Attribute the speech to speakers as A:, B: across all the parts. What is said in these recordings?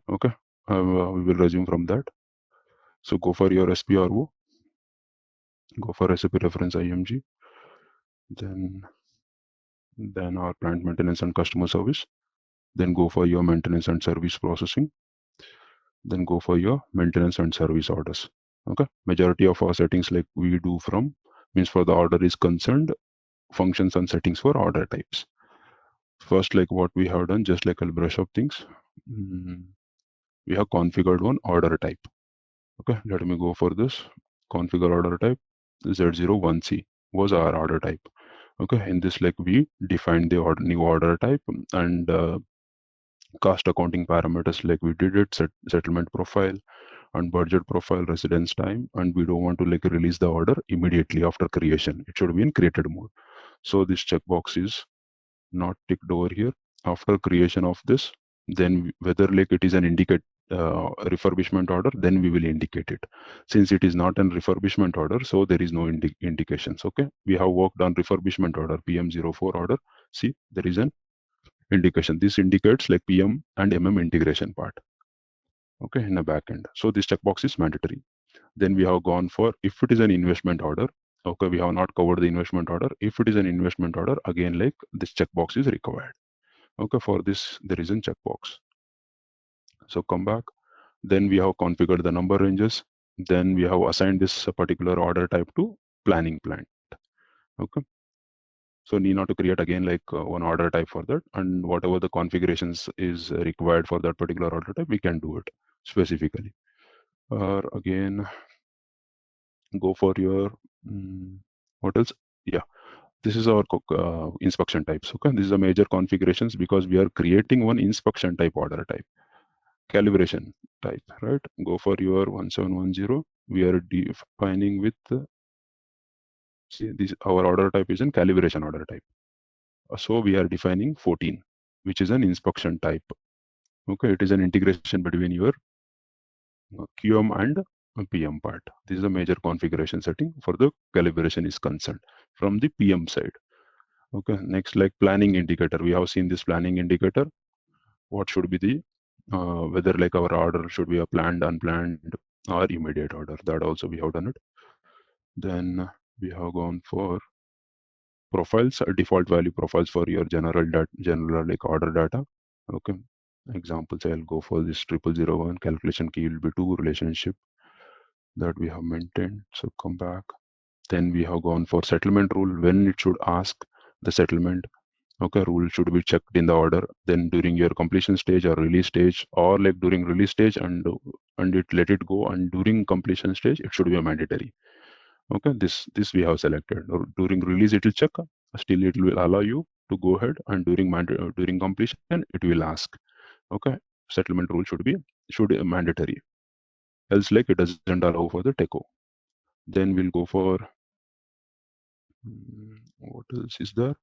A: Okay, we will resume from that. So go for your SPRO, go for SAP reference IMG, then our plant maintenance and customer service, then go for your maintenance and service processing, then go for your maintenance and service orders. Okay, majority of our settings like we do from means for the order is concerned, functions and settings for order types. First, like what we have done, just like I'll brush up things. We have configured one order type. Okay, let me go for this. Configure order type Z01C was our order type. Okay, in this like we defined the new order type and cost accounting parameters like we did it, settlement profile and budget profile, residence time, and we don't want to like release the order immediately after creation. It should be in created mode. So this checkbox is not ticked over here. After creation of this, then whether like it is an indicate refurbishment order, then we will indicate it. Since it is not an refurbishment order, so there is no indications. Okay, we have worked on refurbishment order, PM04 order. See, there is an indication. This indicates like PM and MM integration part. Okay, in the back end. So this checkbox is mandatory. Then we have gone for if it is an investment order. Okay, we have not covered the investment order. If it is an investment order, again like this checkbox is required. Okay, for this there is a checkbox. So come back. Then we have configured the number ranges. Then we have assigned this particular order type to planning plant. Okay. So need not to create again like one order type for that, and whatever the configurations is required for that particular order type, we can do it specifically. Or again, go for your what else? Yeah, this is our inspection types. Okay, this is a major configurations because we are creating one inspection type order type. Calibration type, right? Go for your 1710. We are defining with see this our order type is in calibration order type. So we are defining 14, which is an inspection type. Okay, it is an integration between your QM and PM part. This is a major configuration setting for the calibration is concerned from the PM side. Okay, next like planning indicator. We have seen this planning indicator. What should be the whether like our order should be a planned, unplanned, or immediate order. That also we have done it. Then we have gone for profiles, default value profiles for your general like order data. Okay, examples I'll go for this 0001 calculation key will be 2 relationship that we have maintained. So come back. Then we have gone for settlement rule when it should ask the settlement. Okay, rule should be checked in the order. Then during your completion stage or release stage, or like during release stage and it let it go, and during completion stage it should be a mandatory. Okay, this we have selected. During release it will check, still it will allow you to go ahead, and during completion it will ask. Okay, settlement rule should be mandatory, else like it doesn't allow for the TECO. Then we'll go for what else is there.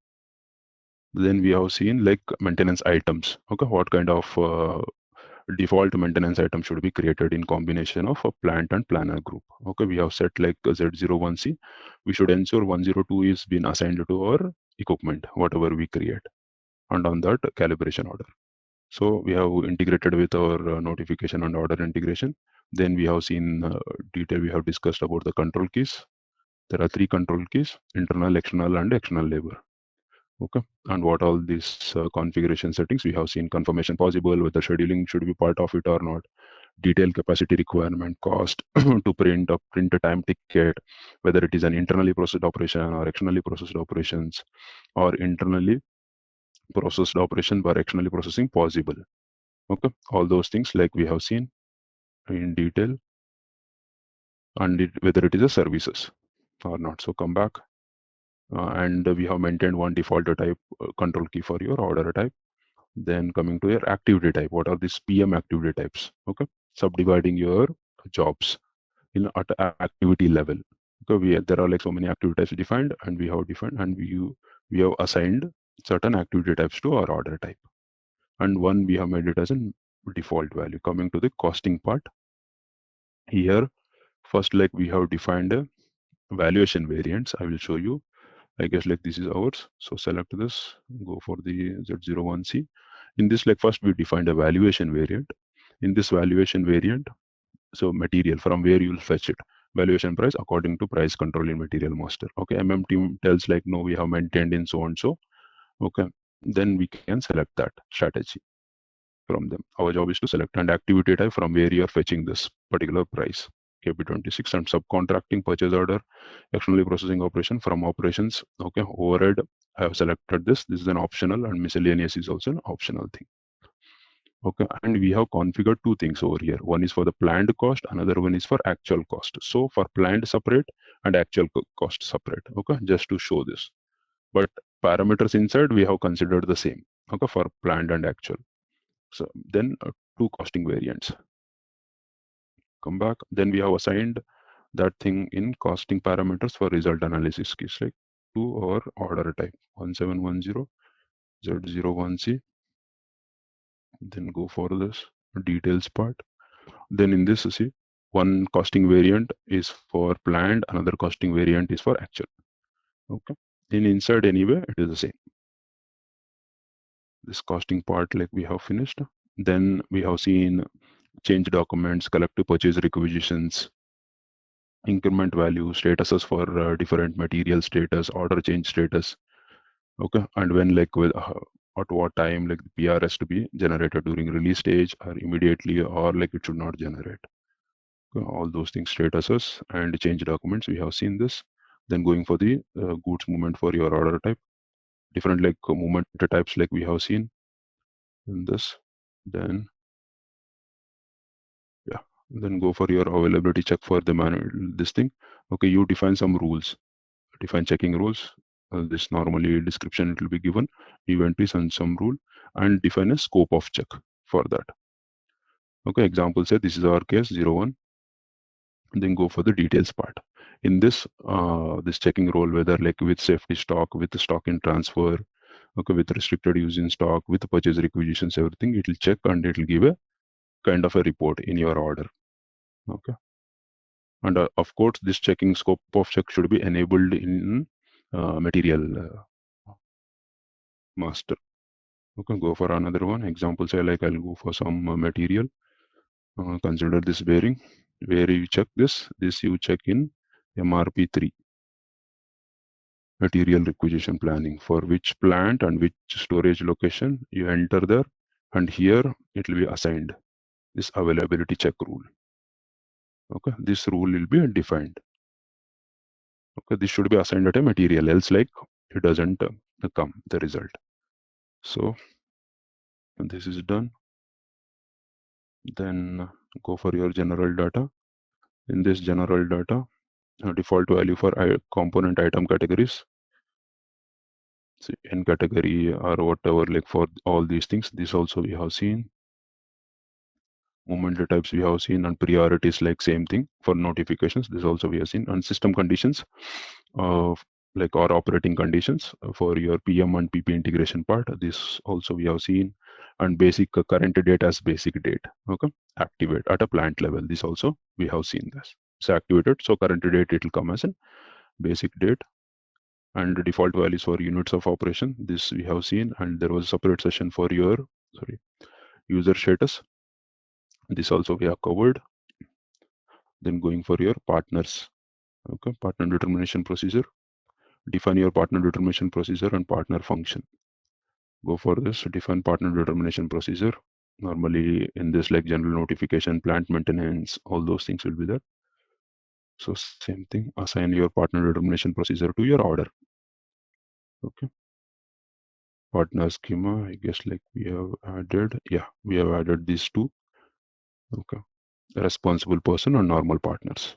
A: Then we have seen like maintenance items. Okay, what kind of default maintenance item should be created in combination of a plant and planner group. Okay, we have set like Z01C. We should ensure 102 is been assigned to our equipment, whatever we create, and on that calibration order. So we have integrated with our notification and order integration. Then we have seen detail. We have discussed about the control keys. There are 3 control keys: internal, external, and external labor. Okay, and what all these configuration settings we have seen: confirmation possible, whether scheduling should be part of it or not, detailed capacity requirement, cost to print a time ticket, whether it is an internally processed operation or externally processed operations, or internally processed operation but externally processing possible. Okay, all those things like we have seen in detail, and whether it is a services or not. So come back. And we have maintained one default type control key for your order type. Then coming to your activity type, what are these PM activity types? Okay, subdividing your jobs in at activity level. Okay, there are like so many activity types defined, and we have defined, and we have assigned certain activity types to our order type, and one we have made it as a default value. Coming to the costing part, here first like we have defined a valuation variants. I will show you. I guess like this is ours. So select this, go for the Z01C. In this like first we defined a valuation variant. In this valuation variant, so material from where you will fetch it. Valuation price according to price control in material master. Okay, team tells like, no, we have maintained in so and so. Okay, then we can select that strategy from them. Our job is to select and activity type from where you are fetching this particular price. KP26 and subcontracting purchase order, externally processing operation from operations. Okay, overhead, I have selected this. This is an optional, and miscellaneous is also an optional thing. Okay, and we have configured two things over here. One is for the planned cost, another one is for actual cost. So for planned separate and actual cost separate. Okay, just to show this. But parameters inside we have considered the same. Okay, for planned and actual. So then two costing variants. Come back. Then we have assigned that thing in costing parameters for result analysis case, like to our order type 1710 Z01C. Then go for this details part. Then in this, see, one costing variant is for planned, another costing variant is for actual. Okay. In inside anyway, it is the same. This costing part, like we have finished. Then we have seen change documents, collective purchase requisitions, increment value, statuses for different material status, order change status. Okay, and when like with at what time like the PR has to be generated during release stage or immediately, or like it should not generate. Okay, all those things, statuses and change documents, we have seen this. Then going for the goods movement for your order type, different like movement types like we have seen in this. Then yeah, then go for your availability check for the manual this thing. Okay, you define some rules, define checking rules. This normally description it will be given, event is and some rule, and define a scope of check for that. Okay, example say this is our case 01. Then go for the details part. In this this checking role, whether like with safety stock, with the stock in transfer, okay, with restricted use in stock, with the purchase requisitions, everything, it will check and it will give a kind of a report in your order. Okay, and of course this checking scope of check should be enabled in material master. Okay, go for another one. Example say like I'll go for some material. Consider this bearing. Where you check this you check in MRP3. Material requisition planning, for which plant and which storage location you enter there, and here it will be assigned this availability check rule. Okay, this rule will be defined. Okay, this should be assigned at a material, else like it doesn't come the result. So this is done. Then go for your general data. In this general data, default value for component item categories. See, in category or whatever, like for all these things, this also we have seen. Movement types we have seen, and priorities like same thing for notifications. This also we have seen, and system conditions of like our operating conditions for your PM and PP integration part. This also we have seen, and basic current date as basic date. Okay, activate at a plant level. This also we have seen this. So activated. So current date it will come as a basic date, and the default values for units of operation. This we have seen, and there was a separate session for your user status. This also we have covered. Then going for your partners. Okay, partner determination procedure. Define your partner determination procedure and partner function. Go for this, define partner determination procedure. Normally in this like general notification, plant maintenance, all those things will be there. So same thing, assign your partner determination procedure to your order. Okay. Partner schema, I guess like we have added, yeah, we have added these two. Okay. Responsible person and normal partners.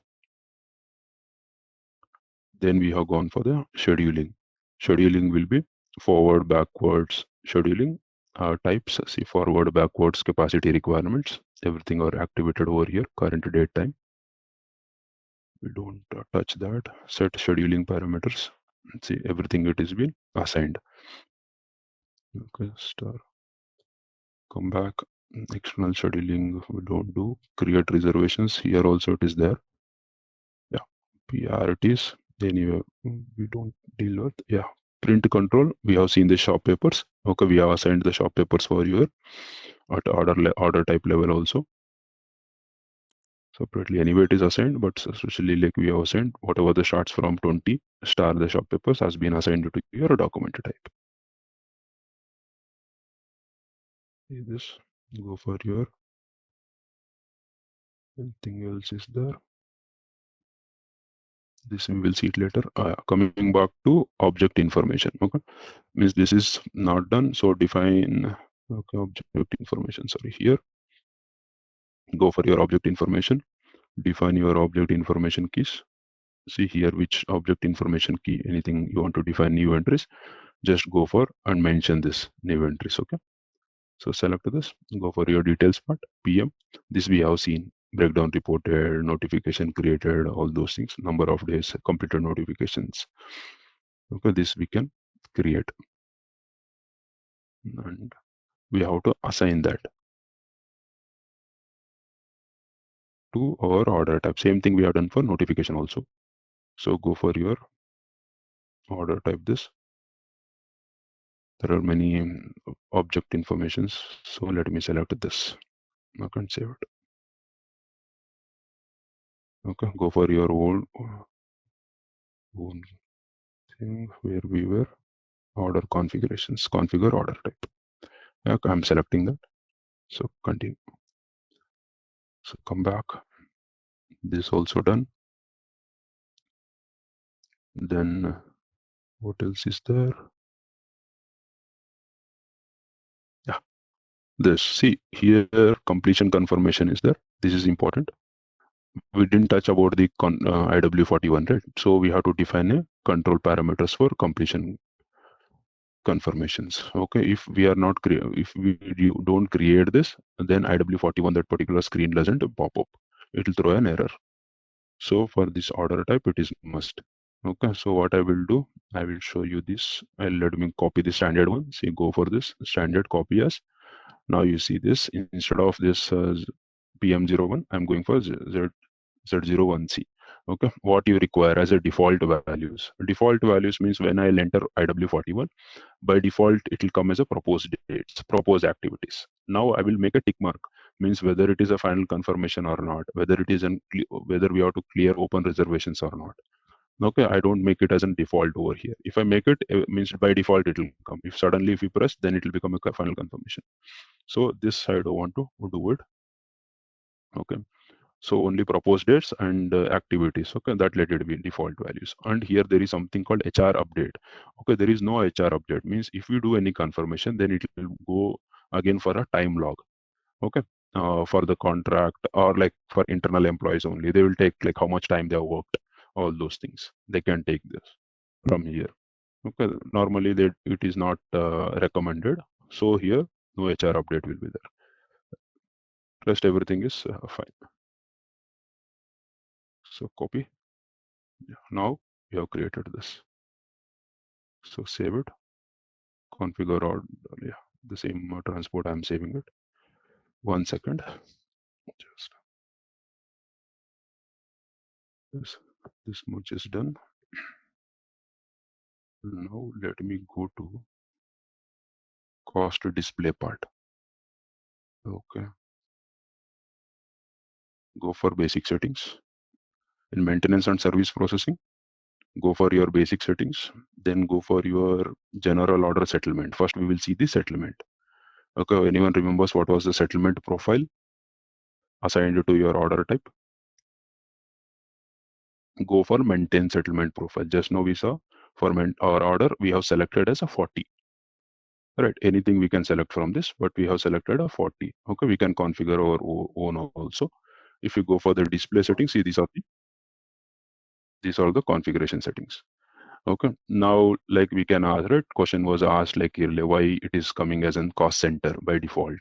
A: Then we have gone for the scheduling. Scheduling will be forward, backwards scheduling types. See, forward, backwards, capacity requirements. Everything are activated over here. Current date time. We don't touch that. Set scheduling parameters. See, everything it is been assigned. Okay, star. Come back. External scheduling we don't do. Create reservations. Here also it is there. Yeah, priorities. Anyway, we don't deal with. Yeah, print control. We have seen the shop papers. Okay, we have assigned the shop papers for your at order type level also. Separately, anyway, it is assigned, but especially like we have assigned whatever the starts from 20 star the shop papers has been assigned to your document type. See this, go for your anything else is there. This we will see it later. Coming back to object information. Okay, means this is not done. So define okay object information. Sorry, here go for your object information. Define your object information keys. See here which object information key. Anything you want to define new entries, just go for and mention this new entries. Okay. So select this. Go for your details part. PM. This we have seen. Breakdown reported, notification created, all those things, number of days, completed notifications. Okay, this we can create. And we have to assign that to our order type. Same thing we have done for notification also. So go for your order type this. There are many object informations. So let me select this. I can save it. Okay, go for your own thing where we were. Order configurations, configure order type. Okay, I'm selecting that. So continue. So come back. This also done. Then what else is there? Yeah, this. See here, completion confirmation is there. This is important. We didn't touch about the IW41, right? So we have to define a control parameters for completion confirmations. Okay, if we are not if we don't create this, then IW41 that particular screen doesn't pop up. It will throw an error. So for this order type, it is must. Okay, so what I will do, I will show you this. Let me copy the standard one. See, go for this standard copy as. Now you see this instead of this PM01, I'm going for Z01C. Okay, what you require as a default values. Default values means when I'll enter IW41, by default it will come as a proposed dates, proposed activities. Now I will make a tick mark, means whether it is a final confirmation or not, whether it is whether we have to clear open reservations or not. Okay, I don't make it as a default over here. If I make it, means by default it will come. If suddenly if you press, then it will become a final confirmation. So this I don't want to do it. Okay, so only proposed dates and activities. Okay, that let it be default values. And here there is something called HR update. Okay, there is no HR update, means if you do any confirmation, then it will go again for a time log. Okay, for the contract or like for internal employees only, they will take like how much time they have worked, all those things. They can take this from here. Okay, normally it is not recommended. So here no HR update will be there. Rest everything is fine. So copy. Yeah, now we have created this. So save it. Configure or yeah, the same transport. I'm saving it. 1 second. Just this much is done. Now let me go to cost display part. Okay. Go for basic settings. In maintenance and service processing, go for your basic settings. Then go for your general order settlement. First, we will see the settlement. Okay. Anyone remembers what was the settlement profile assigned to your order type? Go for maintain settlement profile. Just now we saw for our order, we have selected as a 40. Right, anything we can select from this, but we have selected a 40. Okay, we can configure our own also. If you go for the display settings, see these are the configuration settings. Okay, now like we can ask, right? Question was asked like earlier, why it is coming as a cost center by default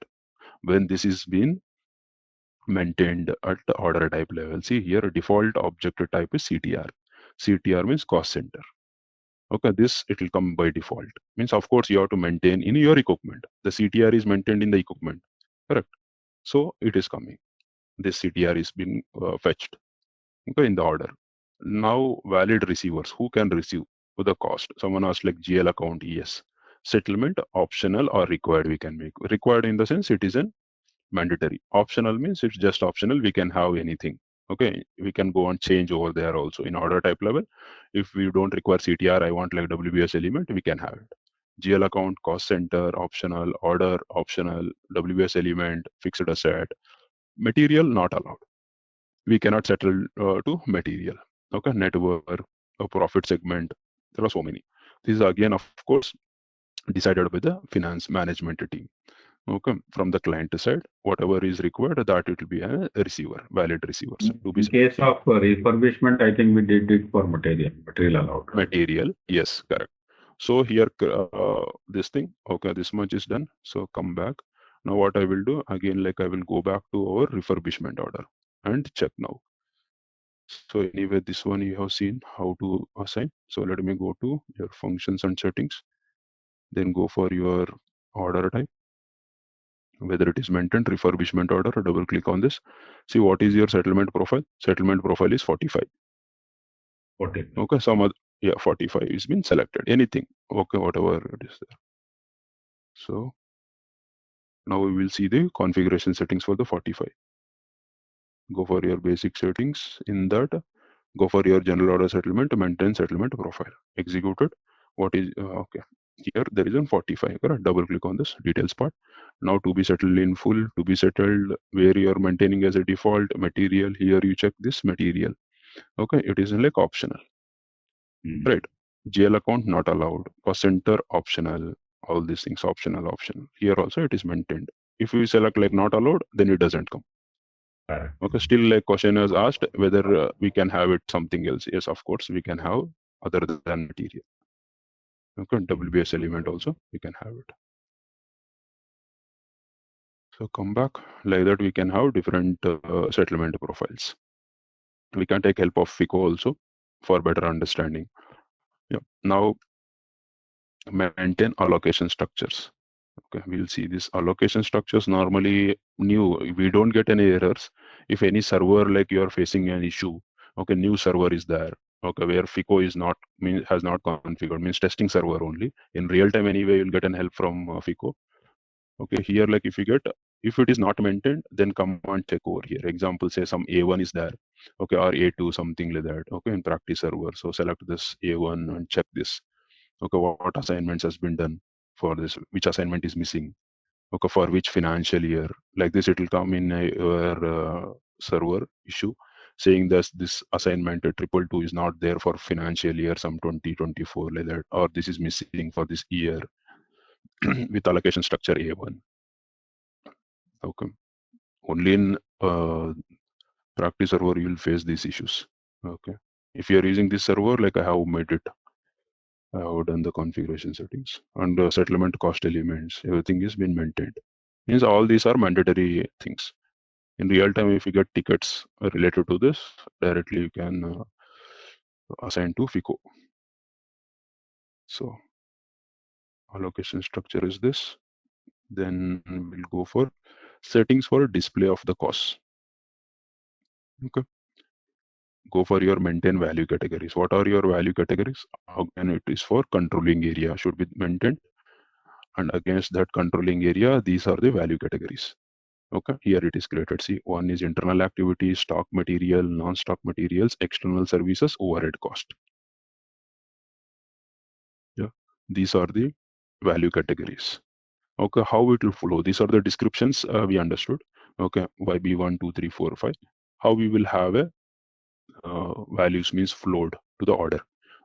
A: when this is being maintained at the order type level. See here, default object type is CTR. CTR means cost center. Okay, this it will come by default. Means of course you have to maintain in your equipment. The CTR is maintained in the equipment, correct? So it is coming. This CTR is being fetched. Okay, in the order. Now valid receivers, who can receive the cost? Someone asked like GL account, yes. Settlement optional or required we can make. Required in the sense it is an mandatory. Optional means it's just optional. We can have anything. Okay, we can go and change over there also in order type level. If we don't require CTR, I want like WBS element, we can have it. GL account, cost center, optional, order, optional, WBS element, fixed asset, material, not allowed. We cannot settle to material. Okay, network, a profit segment. There are so many. These are again, of course, decided by the finance management team. Okay, from the client side, whatever is required, that it will be a receiver, valid receivers to be
B: In case of refurbishment, I think we did it for material allowed.
A: material. Yes, correct. So here, this thing, okay, this much is done. So come back. Now what I will do again, like I will go back to our refurbishment order and check now. So anyway, this one you have seen how to assign. So let me go to your functions and settings, then go for your order type, whether it is maintenance, refurbishment order, or double click on this. See what is your settlement profile. Settlement profile is 45.
B: 40.
A: Okay, some other, yeah, 45 is been selected. Anything. Okay, whatever it is there. So now we will see the configuration settings for the 45. Go for your basic settings. In that, go for your general order settlement, maintain settlement profile. Executed. What is okay? Here there is a 45. Correct? Double click on this details part. Now to be settled in full, to be settled where you are maintaining as a default material. Here you check this material. Okay, it is like optional. Right? GL account not allowed. Cost center optional. All these things optional. Here also it is maintained. If we select like not allowed, then it doesn't come. Okay, still like question is asked whether we can have it something else. Yes, of course we can have other than material. Okay, WBS element also we can have it. So come back like that we can have different settlement profiles. We can take help of FICO also for better understanding. Yeah. Now maintain allocation structures. Okay, we'll see this allocation structures normally new. We don't get any errors. If any server like you are facing an issue, okay, new server is there. Okay, where FICO is not has not configured, means testing server only. In real time anyway, you'll get an help from FICO. Okay, here like if it is not maintained, then come and check over here. Example, say some A1 is there, okay, or A2, something like that. Okay, in practice server. So select this A1 and check this. Okay, what assignments has been done for this, which assignment is missing, okay, for which financial year. Like this, it will come in your server issue saying that this assignment 222 is not there for financial year some 2024 like that, or this is missing for this year with allocation structure A1. Okay, only in practice server you will face these issues. Okay, if you are using this server, like I have made it, I have done the configuration settings and settlement cost elements, everything is been maintained. Means all these are mandatory things. In real time, if you get tickets related to this, directly you can assign to FICO. So allocation structure is this. Then we'll go for settings for display of the costs. Okay. Go for your maintain value categories. What are your value categories? Again, it is for controlling area should be maintained. And against that controlling area, these are the value categories. Okay, here it is created. See, one is internal activities, stock material, non-stock materials, external services, overhead cost. Yeah, these are the value categories. Okay, how it will flow? These are the descriptions we understood. Okay, YB1, 2, 3, 4, 5. How we will have a values means flowed to the order.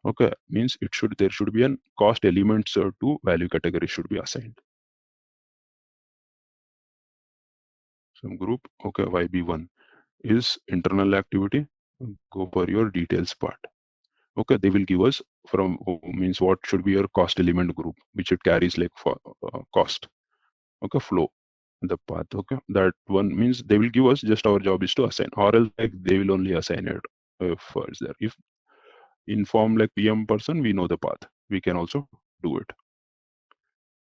A: Okay, means there should be an cost elements to value category should be assigned. Some group. Okay, YB1 is internal activity. Go for your details part. Okay, they will give us from means what should be your cost element group, which it carries like for cost. Okay, flow the path. Okay, that one means they will give us, just our job is to assign, or else like they will only assign it if it's there. If inform like PM person, we know the path, we can also do it.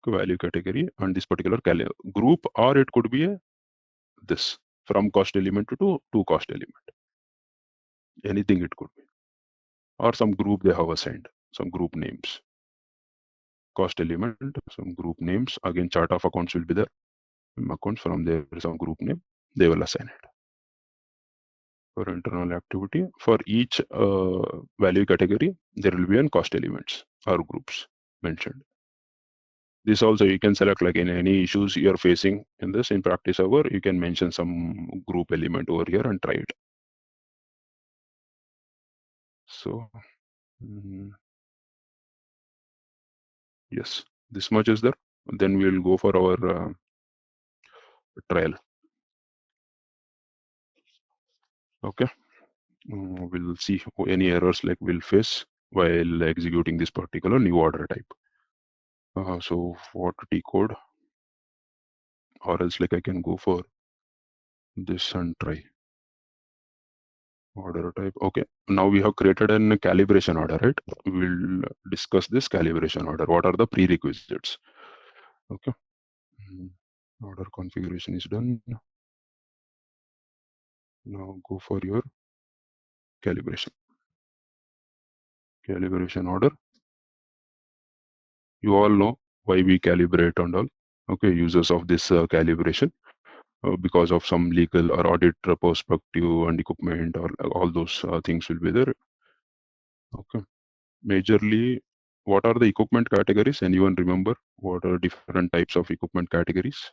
A: Okay, value category and this particular group, or it could be a this from cost element to cost element. Anything it could be, or some group they have assigned, some group names. cost element, some group names. Again, chart of accounts will be there. Accounts from there, some group name, they will assign it. For internal activity, for each value category, there will be an cost elements or groups mentioned. This also you can select, like in any issues you are facing in this in practice server, you can mention some group element over here and try it. So yes, this much is there. Then we will go for our trial. Okay, we'll see any errors like we'll face while executing this particular new order type. So what T code, or else like I can go for this and try order type. Okay, now we have created an calibration order, right? We'll discuss this calibration order. What are the prerequisites? Okay, order configuration is done. Now go for your calibration order. You all know why we calibrate and all. Okay, users of this calibration because of some legal or audit perspective and equipment, or all those things will be there. Okay, majorly, what are the equipment categories? Anyone remember what are different types of equipment categories?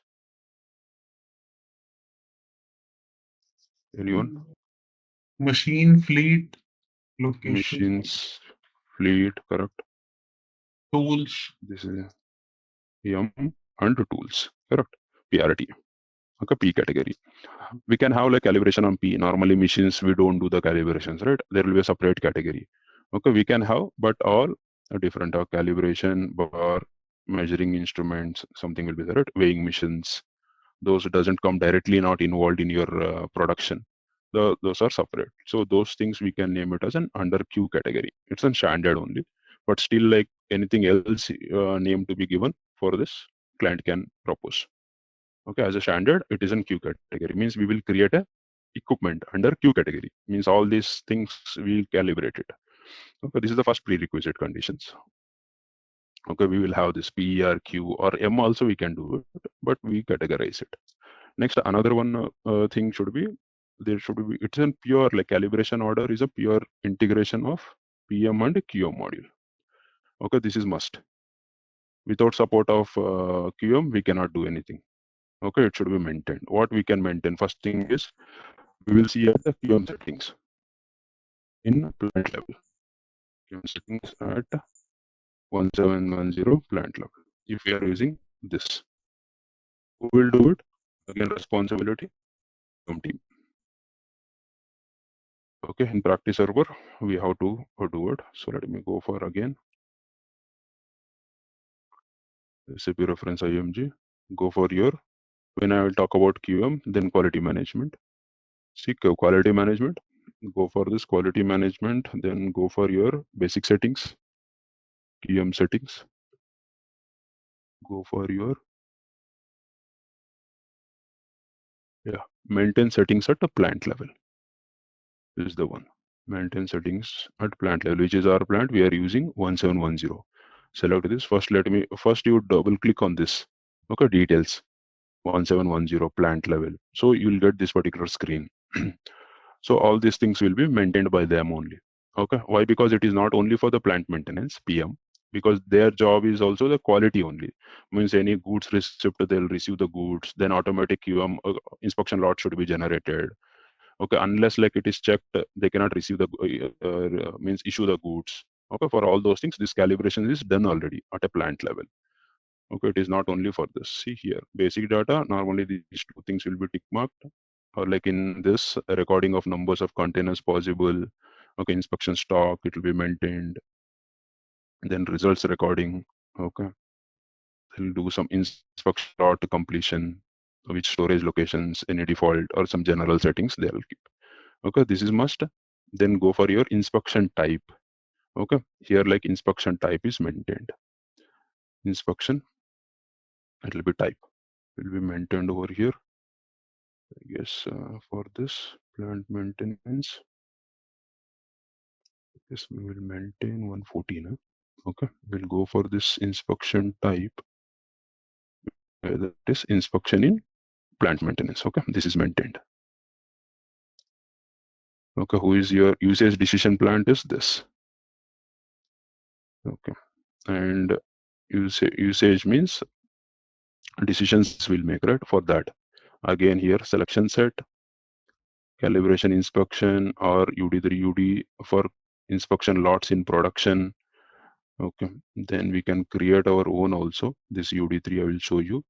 A: Anyone?
C: Machine, fleet, location,
A: Machines, fleet, correct.
C: tools.
A: This is PM and tools, correct. PRT. Okay, P category. We can have like calibration on P. Normally machines, we don't do the calibrations, right? There will be a separate category. Okay, we can have, but all different calibration, bar, measuring instruments, something will be there, right? Weighing machines. Those doesn't come directly, not involved in your production. Those are separate. So those things we can name it as an under Q category. It's a standard only, but still like anything else name to be given for this, client can propose. Okay, as a standard, it is in Q category. Means we will create a equipment under Q category. Means all these things we will calibrate it. Okay, this is the first prerequisite conditions. Okay, we will have this P, R, Q, or M also we can do it, but we categorize it. Next, another one thing should be, there should be, it's a pure like calibration order is a pure integration of PM and QM module. Okay, this is must. Without support of QM, we cannot do anything. Okay, it should be maintained. What we can maintain, first thing is, we will see at the QM settings in plant level. QM settings at 1710 plant level. If we are using this, who will do it? Again, responsibility, QM team. Okay, in practice server, we have to do it. So let me go for again SAP reference IMG. Go for your, when I will talk about QM, then quality management. See quality management. Go for this quality management, then go for your basic settings, QM settings. Go for your maintain settings at the plant level. This is the one. Maintain settings at plant level, which is our plant. We are using 1710. Select this. First you double click on this. Okay, details 1710 plant level. So you will get this particular screen. So all these things will be maintained by them only. Okay, why? Because it is not only for the plant maintenance PM, because their job is also the quality only. Means any goods receipt, they'll receive the goods, then automatic QM inspection lot should be generated. Okay, unless like it is checked, they cannot receive the means issue the goods. Okay, for all those things, this calibration is done already at a plant level. Okay, it is not only for this. See here, basic data, normally these two things will be tick marked, or like in this, a recording of numbers of containers possible. Okay, inspection stock, it will be maintained. Then results recording. Okay, they'll do some inspection lot completion, which storage locations, any default or some general settings they'll keep. Okay, this is must. Then go for your inspection type. Okay, here like inspection type is maintained. Inspection, it will be type, will be maintained over here. I guess for this plant maintenance, yes, we will maintain 114. Okay, we'll go for this inspection type. That is inspection in plant maintenance. Okay, this is maintained. Okay, who is your usage decision plant is this. Okay, and usage means decisions we'll make, right? For that, again here selection set, calibration inspection, or UD3 UD for inspection lots in production. Okay, then we can create our own also. This UD3 I will show you,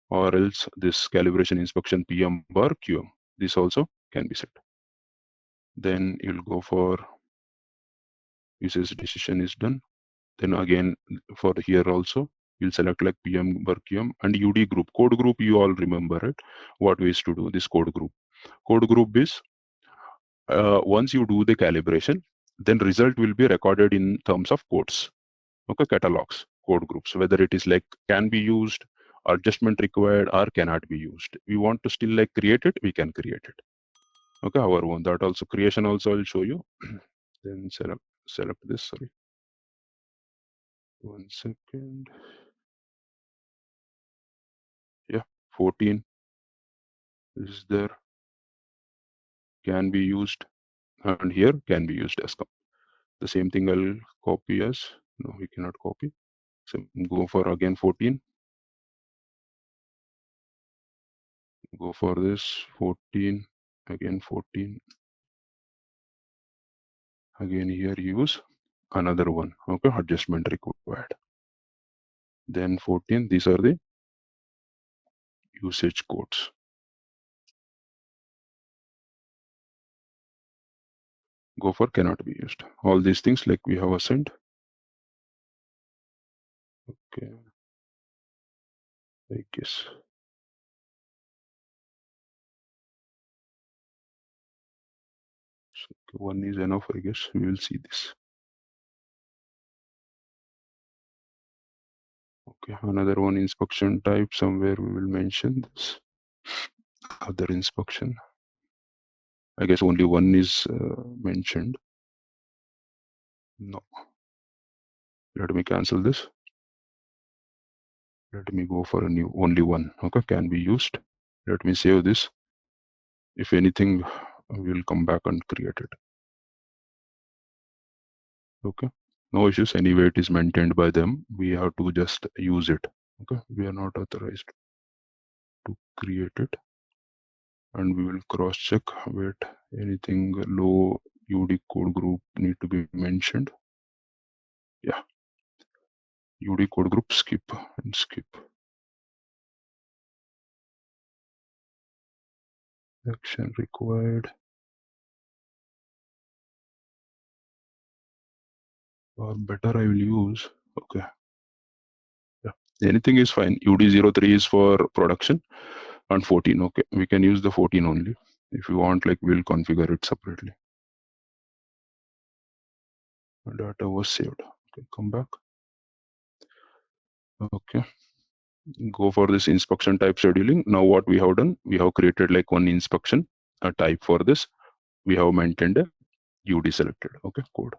A: or else this calibration inspection PM bar QM. This also can be set. Then you'll go for usage decision is done. Then again for here also you'll select like PM bar QM and UD group. Code group you all remember, right? What ways to do this code group? Code group is once you do the calibration, then result will be recorded in terms of codes. Okay, catalogs, code groups, whether it is like can be used, adjustment required, or cannot be used. We want to still like create it, we can create it. Okay, our own. That also creation also I'll show you. Then select this. Sorry, 1 second. Yeah, 14 is there. Can be used, and here can be used as the same thing. I'll copy as no, we cannot copy. So go for again 14. Go for this 14 again 14. Again here use another one. Okay, adjustment required. Then 14. These are the usage codes. Go for cannot be used. All these things like we have assigned. Okay, I guess. So one is enough, I guess. We will see this. Okay, another one inspection type. Somewhere we will mention this. Other inspection. I guess only one is mentioned. No. Let me cancel this. Let me go for a new, only one. Okay, can be used. Let me save this. If anything, we will come back and create it. Okay, no issues. Anyway, it is maintained by them. We have to just use it. Okay, we are not authorized to create it. And we will cross check with anything low UD code group need to be mentioned. Yeah, UD code group skip and skip. Action required. Or better I will use. Okay. Yeah. Anything is fine. UD03 is for production and 14. Okay. We can use the 14 only. If you want, like we'll configure it separately. Data was saved. Okay, come back. Okay. Go for this inspection type scheduling. Now what we have done, we have created like one inspection a type for this. We have maintained a UD selected. Okay, code.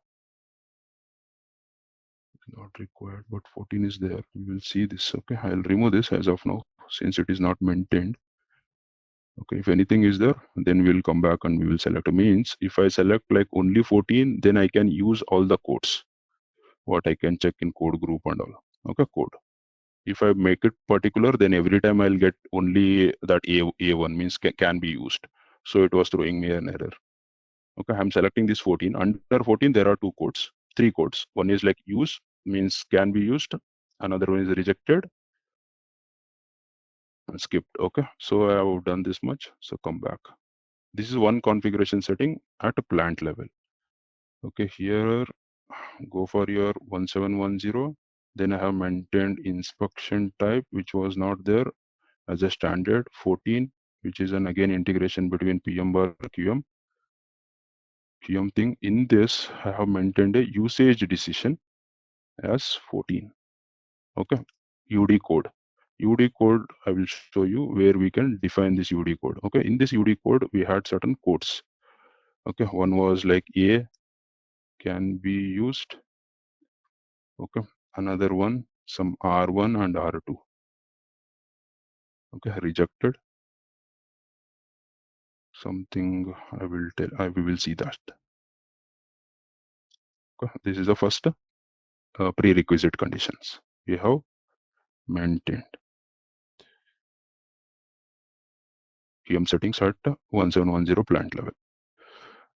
A: Not required, but 14 is there. We will see this. Okay, I'll remove this as of now since it is not maintained. Okay, if anything is there, then we'll come back and we will select. Means if I select like only 14, then I can use all the codes. What I can check in code group and all. Okay, code. If I make it particular, then every time I'll get only that A1 means can be used. So it was throwing me an error. Okay, I'm selecting this 14. Under 14, there are two codes, three codes. One is like use, means can be used. Another one is rejected and skipped. Okay, so I have done this much. So come back. This is one configuration setting at a plant level. Okay, here go for your 1710. Then I have maintained inspection type, which was not there as a standard 14, which is an again integration between PM bar QM thing. In this, I have maintained a usage decision as 14. Okay, UD code. UD code, I will show you where we can define this UD code. Okay, in this UD code, we had certain codes. Okay, one was like A can be used. Okay, another one, some R1 and R2. Okay, rejected. Something I will tell, we will see that. Okay, this is the first prerequisite conditions we have maintained. PM settings at 1710 plant level.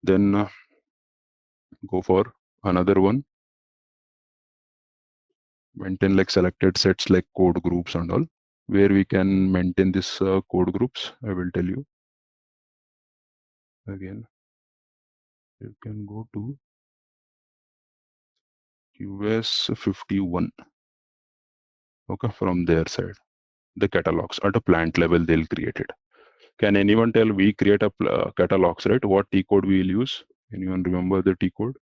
A: Then go for another one. Maintain like selected sets like code groups and all, where we can maintain this code groups. I will tell you. Again, you can go to QS 51. Okay, from their side, the catalogs at a plant level they'll create it. Can anyone tell we create a catalogs, right? What T code we will use? Anyone remember the T code?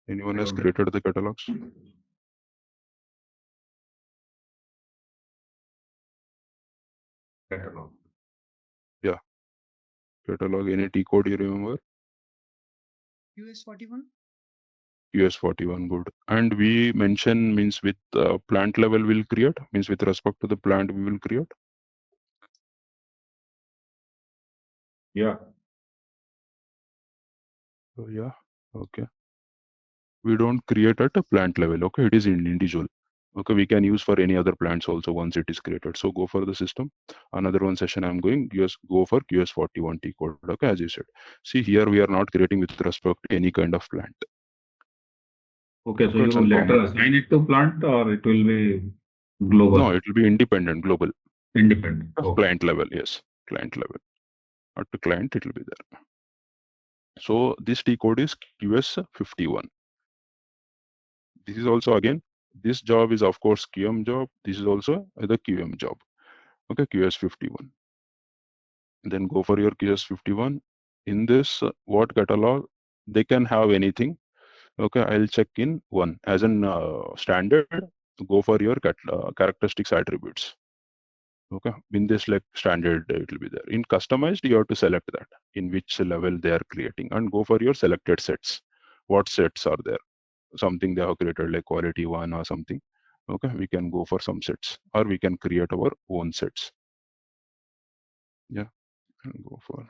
A: Anyone has created the catalogs?
B: Catalog.
A: Yeah. Catalog, any T code you remember?
D: US41.
A: US41, good. And we mention means with plant level will create, means with respect to the plant we will create.
B: Yeah.
A: So yeah, okay. We don't create at a plant level, okay? It is individual. Okay, we can use for any other plants also once it is created. So go for the system. Another one session I'm going, go for QS41 T code, okay, as you said. See here we are not creating with respect to any kind of plant.
B: Okay, so
A: Okay, it's
B: you later
A: common.
B: assign it to plant or it will be global?
A: No, it will be independent, global.
B: Independent. Okay.
A: Client level, yes, client level. At the client, it will be there. So this T code is QS51. This is also again, this job is of course QM job. This is also the QM job. Okay, QS51. Then go for your QS51. In this, what catalog? They can have anything. Okay, I'll check in one. As an standard, go for your characteristics attributes. Okay, in this like standard, it will be there. In customized, you have to select that in which level they are creating and go for your selected sets. What sets are there? Something they have created like quality one or something. Okay, we can go for some sets or we can create our own sets. Yeah, and go for.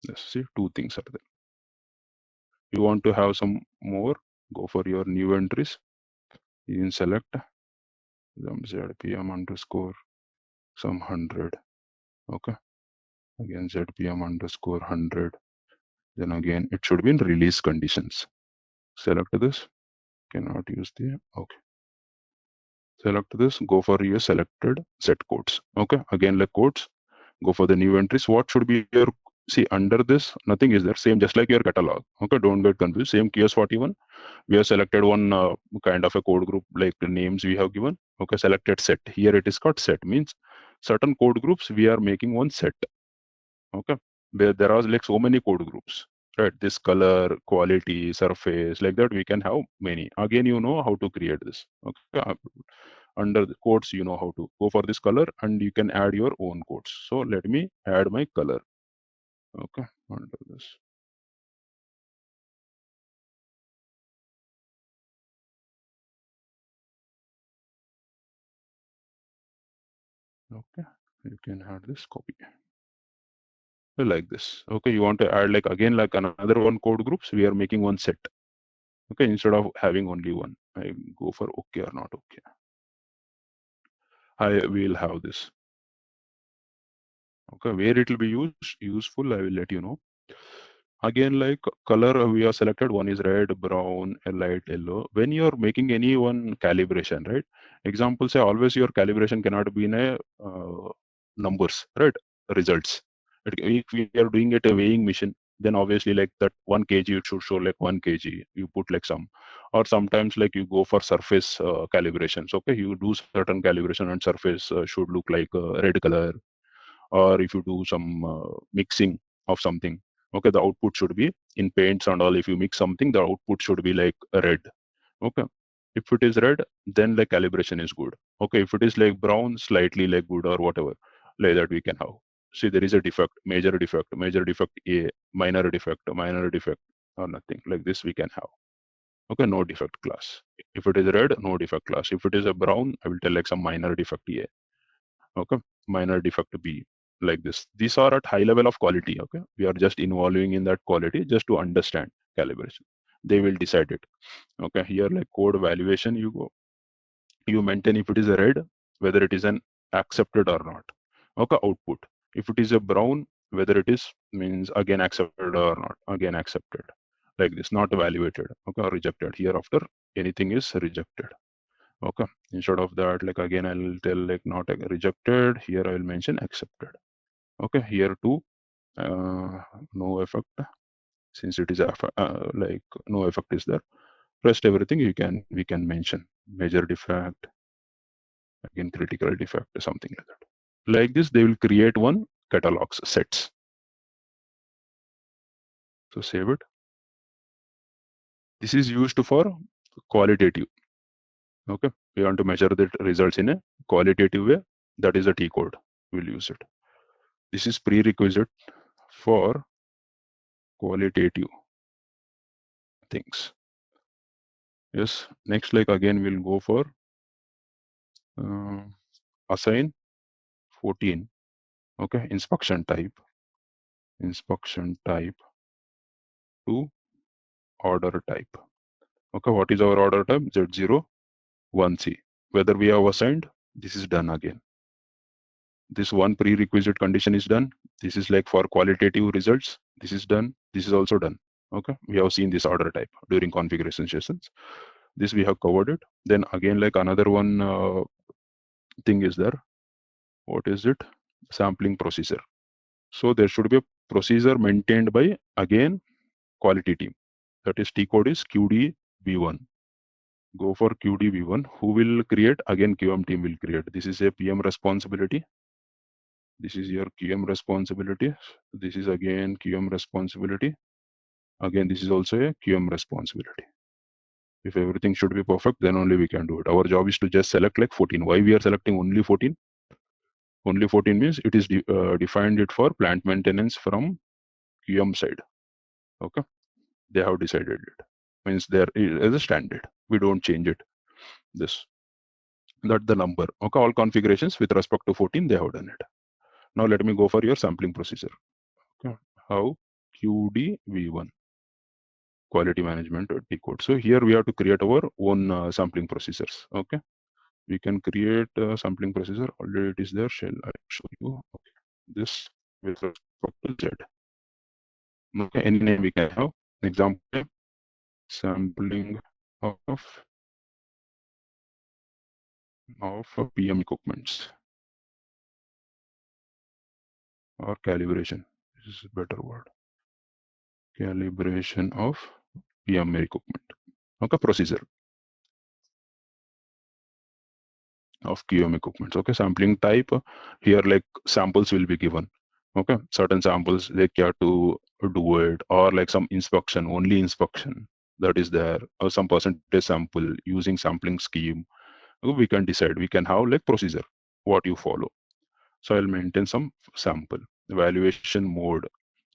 A: Yes, see, two things are there. You want to have some more, go for your new entries. You can select some ZAP PM underscore some 100. Okay, again ZAP PM underscore 100. Then again, it should be in release conditions. Select this, cannot use the, okay. Select this, go for your selected set codes. Okay, again like codes, go for the new entries. What should be your, see under this, nothing is there, same just like your catalog. Okay, don't get confused, same QS41. We have selected one kind of a code group like the names we have given. Okay, selected set. Here it is called set, means certain code groups we are making one set. Okay, where there are like so many code groups, right? This color, quality, surface, like that we can have many. Again, you know how to create this. Okay, under the codes you know how to go for this color and you can add your own codes. So let me add my color. Okay, under this. Okay, you can add this copy like this. Okay, you want to add like again like another one code groups, we are making one set. Okay, instead of having only one, I go for okay or not okay. I will have this. Okay, where it will be useful, I will let you know. Again, like color we have selected, one is red, brown, a light yellow. When you're making any one calibration, right? Example, say always your calibration cannot be in a numbers, right? Results. If we are doing it a weighing machine, then obviously like that 1 kg, it should show like 1 kg. You put like some, or sometimes like you go for surface calibrations. Okay, you do certain calibration and surface should look like red color, or if you do some mixing of something, okay, the output should be in paints and all. If you mix something, the output should be like red. Okay, if it is red, then like calibration is good. Okay, if it is like brown, slightly like good or whatever, like that we can have. See, there is a defect, major defect, major defect A, minor defect, minor defect. or nothing. Like this we can have. Okay, no defect class. If it is red, no defect class. If it is a brown, I will tell like some minor defect A. Okay, minor defect B, like this. These are at high level of quality. Okay, we are just involving in that quality just to understand calibration. They will decide it. Okay, here like code valuation, you maintain if it is a red, whether it is an accepted or not. Okay, output. If it is a brown, whether it is means again accepted or not, again accepted. Like this, not evaluated. Okay, or rejected. Here after anything is rejected. Okay, instead of that, like again I'll tell like not rejected. Here I will mention accepted. Okay, here too, no effect, since it is like no effect is there. Rest everything we can mention major defect, again critical defect, something like that. Like this, they will create one catalogs sets. So save it. This is used for qualitative. Okay, we want to measure the results in a qualitative way. That is a T code. We'll use it. This is prerequisite for qualitative things. Yes. Next, like again, we'll go for assign 14. Okay, inspection type to order type. Okay, what is our order type? Z0 1C. Whether we have assigned, this is done again. This one prerequisite condition is done. This is like for qualitative results. This is done. This is also done. Okay, we have seen this order type during configuration sessions. This we have covered it. Then again, like another one thing is there. What is it? Sampling procedure. So there should be a procedure maintained by again quality team. That is T code is QDB1. Go for QDB1. Who will create? Again QM team will create. This is a PM responsibility. This is your QM responsibility. This is again QM responsibility. Again, this is also a QM responsibility. If everything should be perfect, then only we can do it. Our job is to just select like 14. Why we are selecting only 14? Only 14 means it is defined it for plant maintenance from QM side. Okay, they have decided it. Means there is a standard. We don't change it. This, that the number. Okay, all configurations with respect to 14, they have done it. Now let me go for your sampling procedure. Okay, how QDV1 quality management T code. So here we have to create our own sampling procedures. Okay, we can create a sampling procedure. Already it is there. Shall I show you? Okay, this with respect to Z. Okay, any name we can have. Example, sampling of PM equipments or calibration. This is a better word. Calibration of PM equipment. Okay, procedure of QM equipment. Okay, sampling type here, like samples will be given. Okay, certain samples they care to do it, or like some inspection, only inspection that is there, or some percentage sample using sampling scheme. Okay, we can decide. We can have like procedure what you follow. So I'll maintain some sample evaluation mode.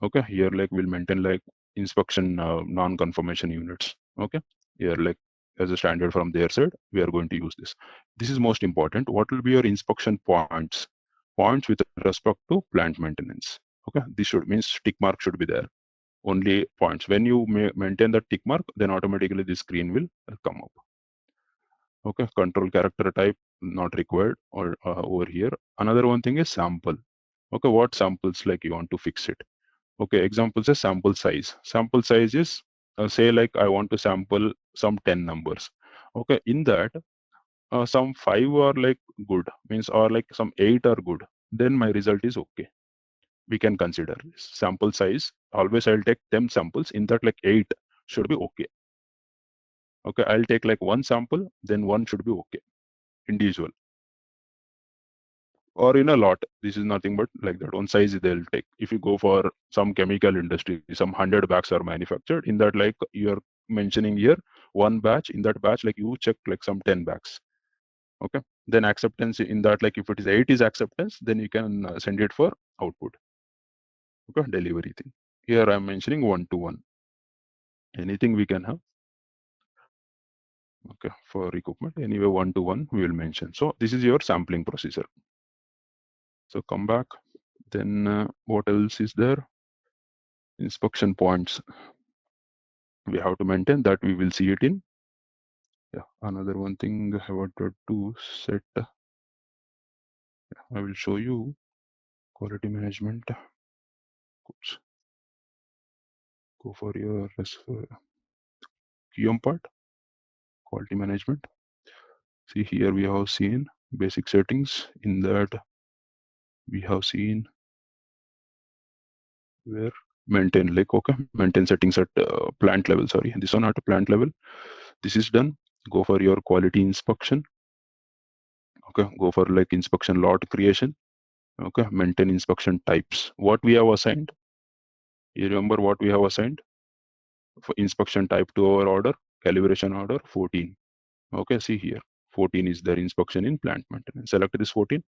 A: Okay, here like we'll maintain like inspection non-conformation units. Okay, here like as a standard from their side, we are going to use this. This is most important. What will be your inspection points? Points with respect to plant maintenance. Okay, this should means tick mark should be there. Only points. When you maintain the tick mark, then automatically this screen will come up. Okay, control character type not required or over here. Another one thing is sample. Okay, what samples like you want to fix it? Okay, examples is sample size. Sample size is say like I want to sample some 10 numbers. Okay, in that some 5 are like good, means or like some 8 are good, then my result is okay. We can consider this. Sample size. Always I'll take 10 samples. In that like 8 should be okay. Okay, I'll take like one sample, then one should be okay. Individual. Or in a lot, this is nothing but like that one size they'll take. If you go for some chemical industry, some 100 bags are manufactured. In that, like you're mentioning here, one batch, in that batch, like you check like some 10 bags. Okay, then acceptance in that, like if it is 8 is acceptance, then you can send it for output. Okay, delivery thing. Here I'm mentioning 1 to 1. anything we can have. Okay, for equipment, anyway, 1 to 1 we will mention. So this is your sampling procedure. So come back. Then what else is there? Inspection points. We have to maintain that. We will see it in. Yeah, another one thing I wanted to set. I will show you quality management. Oops. Go for your QM part, quality management. See here we have seen basic settings. In that we have seen where maintain, like, okay, maintain settings at plant level. Sorry, this one at plant level. This is done. Go for your quality inspection. Okay, go for like inspection lot creation. Okay, maintain inspection types. What we have assigned? You remember what we have assigned for inspection type to our order? Calibration order 14. Okay, see here 14 is there, inspection in plant maintenance. Select this 14.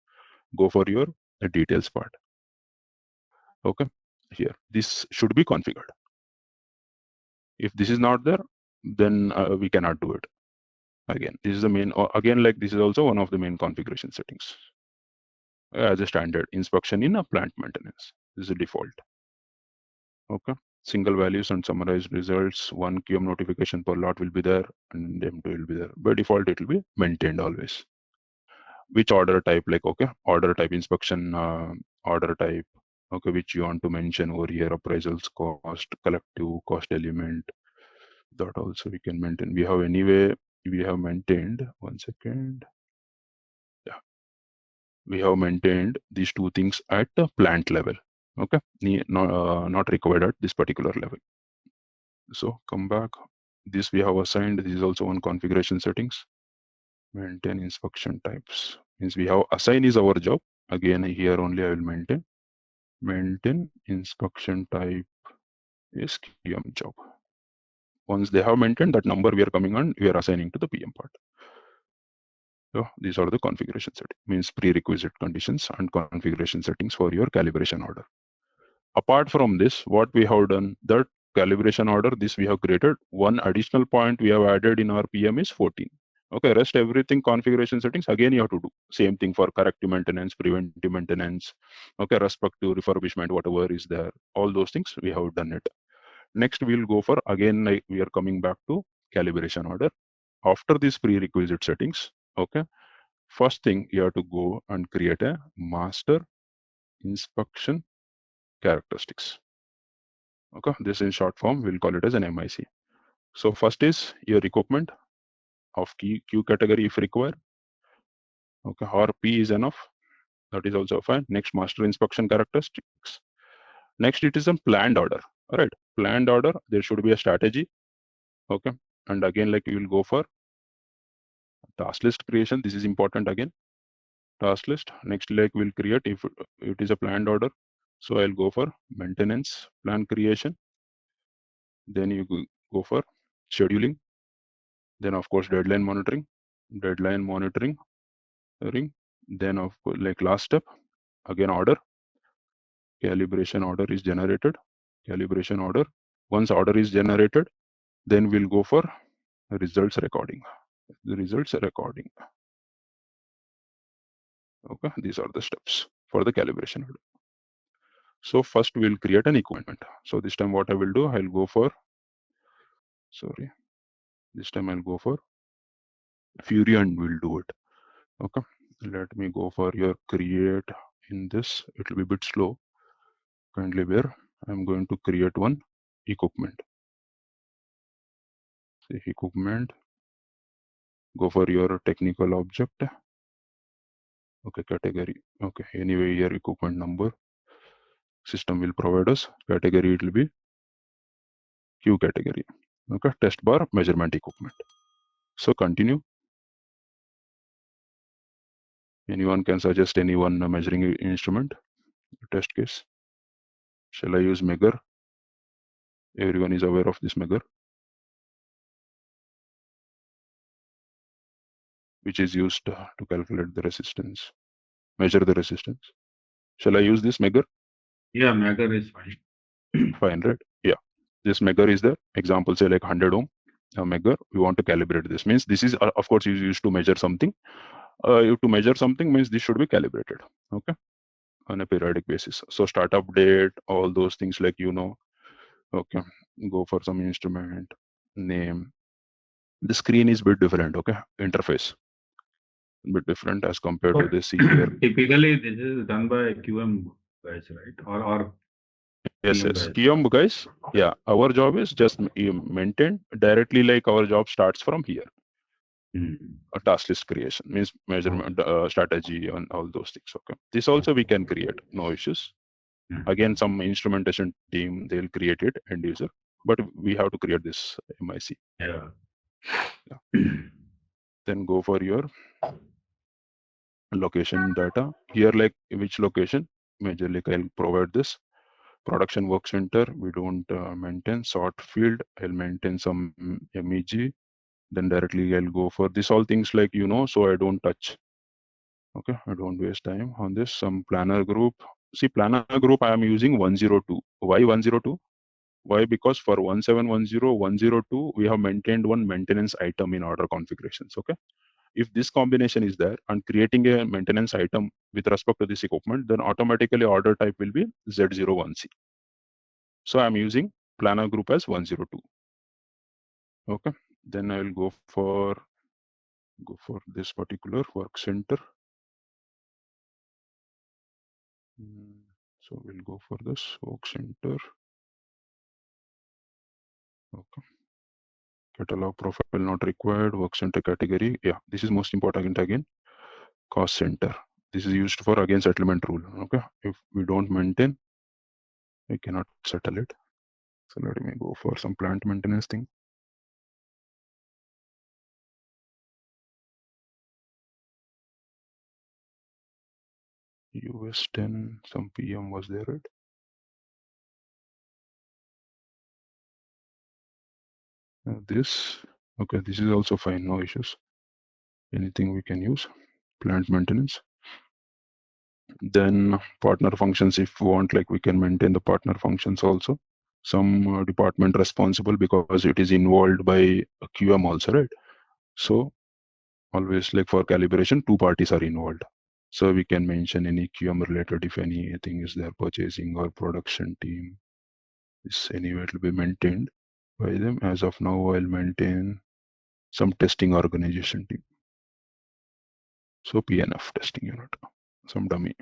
A: Go for your details part. Okay, here this should be configured. If this is not there, then we cannot do it. Again, this is the main. Again, like this is also one of the main configuration settings. As a standard inspection in a plant maintenance. This is a default. Okay, single values and summarized results. One QM notification per lot will be there, and M2 will be there. By default, it will be maintained always. Which order type? Like, okay, order type inspection, order type. Okay, which you want to mention over here? Appraisals, cost, collective, cost element. That also we can maintain. We have anyway. We have maintained. 1 second. Yeah, we have maintained these two things at the plant level. Okay, not required at this particular level. So come back. This we have assigned. This is also one configuration settings. Maintain inspection types. Means we have assign is our job. Again, here only I will maintain. Maintain inspection type is QM job. Once they have maintained that number, we are coming on. We are assigning to the PM part. So these are the configuration settings. Means prerequisite conditions and configuration settings for your calibration order. Apart from this, what we have done, that calibration order, this we have created. One additional point we have added in our PM is 14. Okay, rest everything configuration settings, again you have to do same thing for corrective maintenance, preventive maintenance. Okay, respective refurbishment, whatever is there, all those things we have done it. Next we'll go for, again, like we are coming back to calibration order. After these prerequisite settings, okay, first thing you have to go and create a master inspection characteristics. Okay, this in short form we'll call it as an MIC. So first is your equipment of Q category if required. Okay, or P is enough. That is also fine. Next, master inspection characteristics. Next, it is a planned order. All right, planned order. There should be a strategy. Okay, and again, like you will go for task list creation. This is important again. Task list. Next, like we'll create if it is a planned order. So I'll go for maintenance plan creation. Then you go for scheduling. Then of course deadline monitoring. Deadline monitoring. Then of course, like last step, again order. Calibration order is generated. Calibration order. Once order is generated, then we'll go for results recording. The results recording. Okay, these are the steps for the calibration order. So first we'll create an equipment. So this time what I will do, I'll go for, sorry, this time I'll go for Fury and we'll do it. Okay, let me go for your create. In this, it will be a bit slow. Kindly bear. I'm going to create one equipment. Say equipment. Go for your technical object. Okay, category. Okay, anyway, here equipment number. System will provide us. Category, it will be Q category. Okay, test bar measurement equipment. So continue. Anyone can suggest any one measuring instrument. Test case. Shall I use Megger? Everyone is aware of this Megger, which is used to calculate the resistance, measure the resistance. Shall I use this Megger?
B: Yeah, Magger is fine.
A: Fine, right? Yeah. this measure is there. Example, say like 100 ohm measure. We want to calibrate this. Means this is of course is used to measure something. To measure something means this should be calibrated. Okay, on a periodic basis. So startup date, all those things like Okay, go for some instrument name. The screen is a bit different. Okay, interface a bit different as compared to this here.
B: Typically, this is done by QM guys, right? Or
A: Yes,
B: PM
A: yes.
B: guys.
A: QM guys, yeah. Our job is just maintain directly. Like our job starts from here. A task list creation means measurement strategy and all those things. Okay, this also we can create, no issues. Again, some instrumentation team they'll create it, end user, but we have to create this MIC.
B: Yeah.
A: Then go for your location data here, like which location. Majorly, I'll provide this production work center. We don't maintain sort field. I'll maintain some MEG. Then directly I'll go for this all things like so I don't touch. Okay, I don't waste time on this. Some planner group. See, planner group I am using 102. Why 102? Why? Because for 1710, 102, we have maintained one maintenance item in order configurations. Okay. If this combination is there and creating a maintenance item with respect to this equipment, then automatically order type will be Z01C. So I'm using planner group as 102. Okay. Then I will go for this particular work center. So we'll go for this work center. Okay. Catalog profile not required. Work center category. Yeah, this is most important again. Cost center. This is used for again settlement rule. Okay. If we don't maintain, we cannot settle it. So let me go for some plant maintenance thing. US 10, some PM was there, right? This, okay, this is also fine, no issues. Anything we can use. Plant maintenance. Then partner functions, if we want, like we can maintain the partner functions also. Some department responsible because it is involved by a QM also, right? So always like for calibration, two parties are involved. So we can mention any QM related if anything is there, purchasing or production team. This anyway it will be maintained by them. As of now, I'll maintain some testing organization team. So PNF testing unit, some dummy.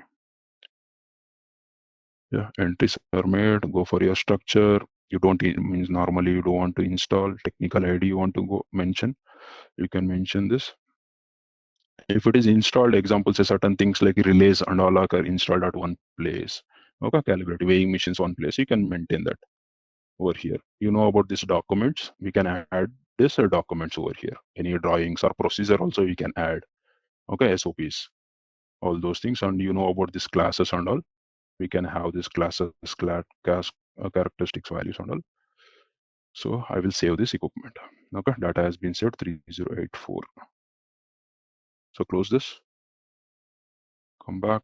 A: Yeah, entries are made. Go for your structure. You don't means normally you don't want to install technical ID. You want to go mention. You can mention this. If it is installed, example say certain things like relays and all are installed at one place. Okay, calibrate weighing machines one place. You can maintain that over here. You know about these documents. We can add this documents over here. Any drawings or procedure also we can add. Okay, SOPs, all those things, and you know about these classes and all. We can have this classes, characteristics, values and all. So I will save this equipment. Okay, data has been saved 3084. So close this. Come back.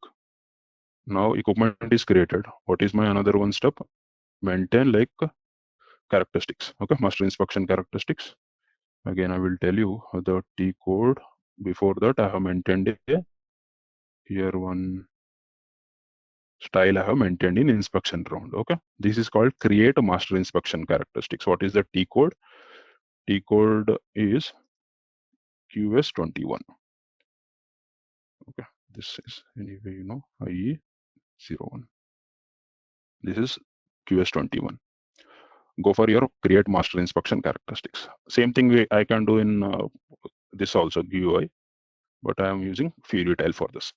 A: Now equipment is created. What is my another one step? Maintain like characteristics. Okay, master inspection characteristics. Again, I will tell you the T code. Before that, I have maintained a here one style I have maintained in inspection round. Okay, this is called create a master inspection characteristics. What is the T code? T code is QS21. Okay, this is anyway IE01. This is QS21. Go for your create master inspection characteristics. Same thing I can do in this also GUI, but I am using Fury tile for this.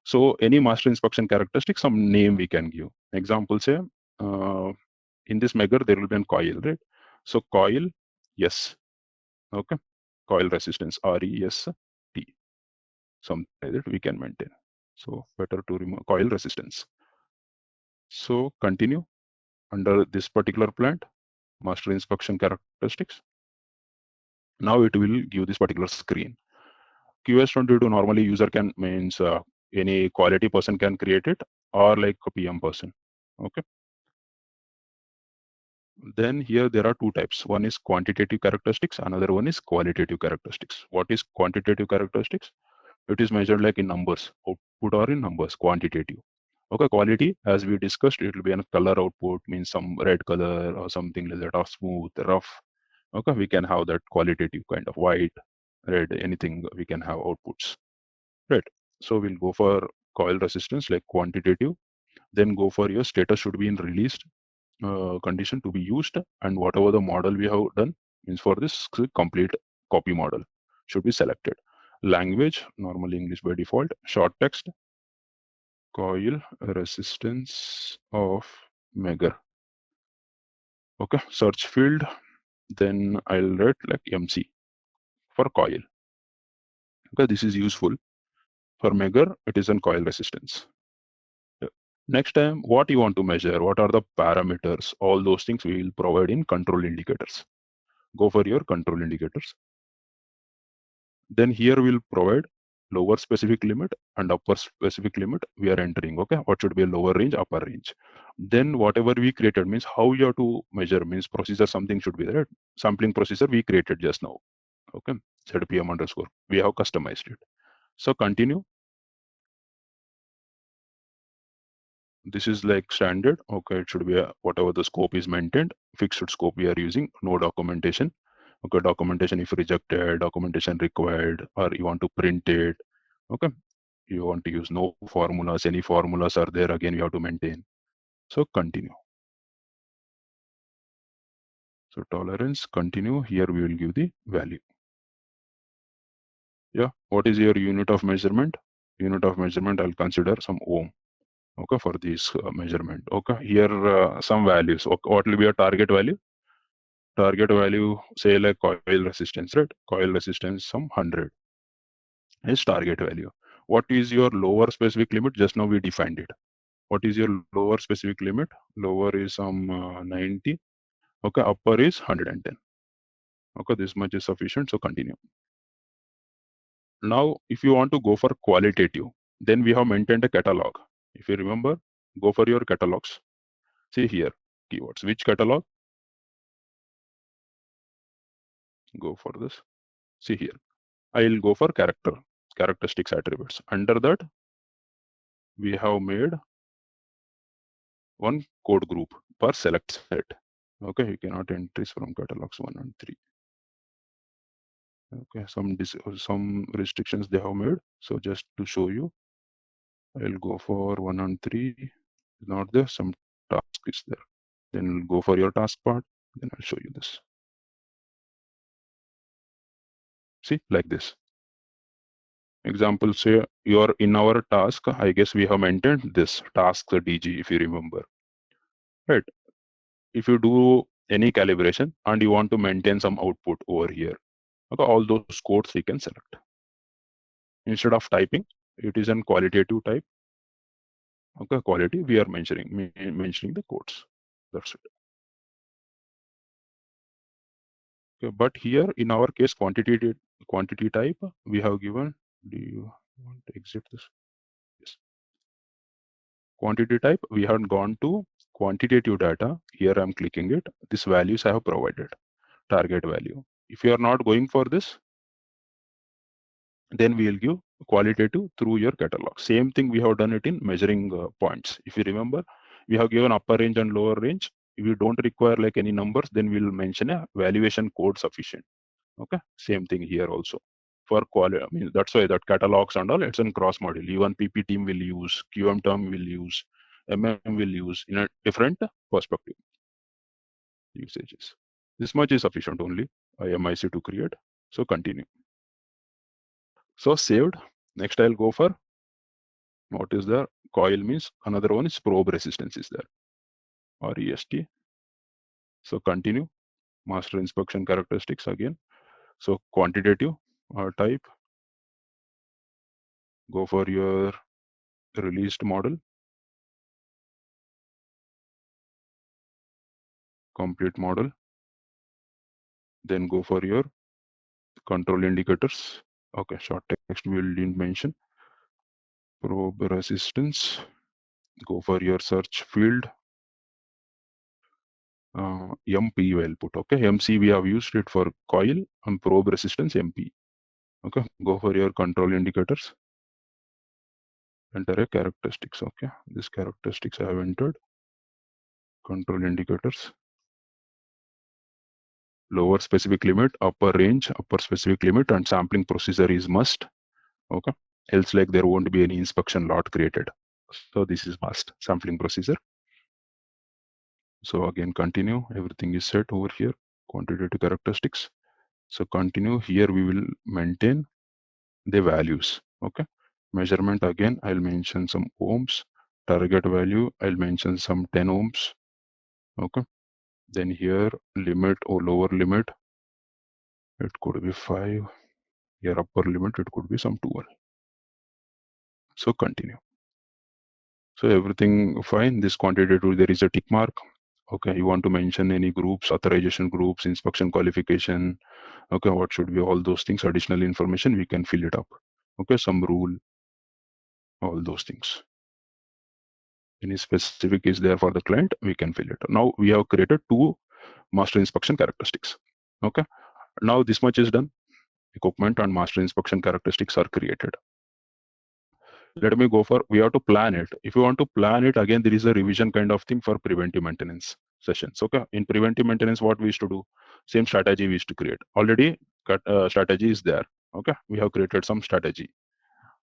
A: So any master inspection characteristic, some name we can give. Example say in this measure there will be a coil, right? So coil, yes, okay, coil resistance REST, something like that we can maintain. So better to remove coil resistance. So continue under this particular plant, master inspection characteristics. Now it will give this particular screen. QS22 normally user can means any quality person can create it or like a PM person. Okay. Then here there are two types. One is quantitative characteristics, another one is qualitative characteristics. What is quantitative characteristics? It is measured like in numbers, output or in numbers, quantitative. Okay, quality, as we discussed, it will be a color output, means some red color or something like that, or smooth, rough. Okay, we can have that qualitative kind of white, red, anything we can have outputs. Right. So we'll go for coil resistance like quantitative, then go for your status should be in released condition to be used, and whatever the model we have done means for this complete copy model should be selected. Language, normally English by default. Short text, coil resistance of Megger. Okay, search field, then I'll write like MC for coil. Okay, this is useful. For Megger, it is in coil resistance. Next time, what you want to measure, what are the parameters, all those things we will provide in control indicators. Go for your control indicators. Then here we'll provide lower specific limit and upper specific limit we are entering. Okay, what should be a lower range, upper range. Then whatever we created means how you have to measure means procedure, something should be there. Sampling procedure we created just now. Okay, SAP PM underscore. We have customized it. So continue. This is like standard. Okay, it should be whatever the scope is maintained. Fixed scope we are using. No documentation. Okay, documentation if rejected, documentation required, or you want to print it. Okay, you want to use no formulas, any formulas are there, again you have to maintain. So continue. So tolerance, continue. Here we will give the value. Yeah, what is your unit of measurement? Unit of measurement, I'll consider some ohm. Okay, for this measurement. Okay, here some values. Okay, what will be your target value? Target value, say like coil resistance, right? Coil resistance, some 100 is target value. What is your lower specific limit? Just now we defined it. What is your lower specific limit? Lower is some 90. Okay, upper is 110. Okay, this much is sufficient. So continue. Now, if you want to go for qualitative, then we have maintained a catalog. If you remember, go for your catalogs. See here, keywords. Which catalog? Go for this. See here. I'll go for characteristics attributes. Under that, we have made one code group per select set. Okay, you cannot entries from catalogs 1 and 3. Okay, some restrictions they have made. So just to show you, I'll go for 1 and 3. Not there, some task is there. Then go for your task part. Then I'll show you this. See, like this. Example, say you're in our task. I guess we have maintained this task DG, if you remember. Right. If you do any calibration and you want to maintain some output over here, okay, all those codes you can select. Instead of typing, it is in qualitative type. Okay, quality, we are mentioning the codes. That's it. Okay, but here in our case, quantity type, we have given. Do you want to exit this? Yes. Quantity type, we have gone to quantitative data. Here I'm clicking it. These values I have provided. Target value. If you are not going for this, then we will give qualitative through your catalog. Same thing we have done it in measuring points. If you remember, we have given upper range and lower range. If you don't require like any numbers, then we'll mention a valuation code sufficient. Okay, same thing here also. For quality, I mean, that's why that catalogs and all, it's in cross module. Even PP team will use, QM term will use, MM will use in a different perspective usages. This much is sufficient only, IMIC to create. So continue. So saved. Next I'll go for what is there? Coil means another one is probe resistance is there. REST. So continue. Master inspection characteristics again. So quantitative type. Go for your released model. Complete model. Then go for your control indicators. Okay, short text we didn't mention. Probe resistance. Go for your search field. MP will put. Okay, MC we have used it for coil and probe resistance MP. Okay, go for your control indicators. Enter a characteristics. Okay, this characteristics I have entered. Control indicators. Lower specific limit, upper range, upper specific limit, and sampling procedure is must. Okay, else like there won't be any inspection lot created. So this is must sampling procedure. So again, continue. Everything is set over here. Quantitative characteristics. So continue. Here we will maintain the values. Okay. Measurement again, I'll mention some ohms. Target value, I'll mention some 10 ohms. Okay. Then here limit or lower limit, it could be 5. Here upper limit, it could be some 12. So continue. So everything fine. This quantitative, there is a tick mark. Okay, you want to mention any groups, authorization groups, inspection qualification. Okay, what should be all those things, additional information, we can fill it up. Okay, some rule, all those things. Any specific is there for the client, we can fill it. Now we have created 2 master inspection characteristics. Okay, now this much is done. Equipment and master inspection characteristics are created. Let me go for, we have to plan it. If you want to plan it, again, there is a revision kind of thing for preventive maintenance sessions. Okay, in preventive maintenance, what we used to do, same strategy we used to create. Already strategy is there. Okay, we have created some strategy,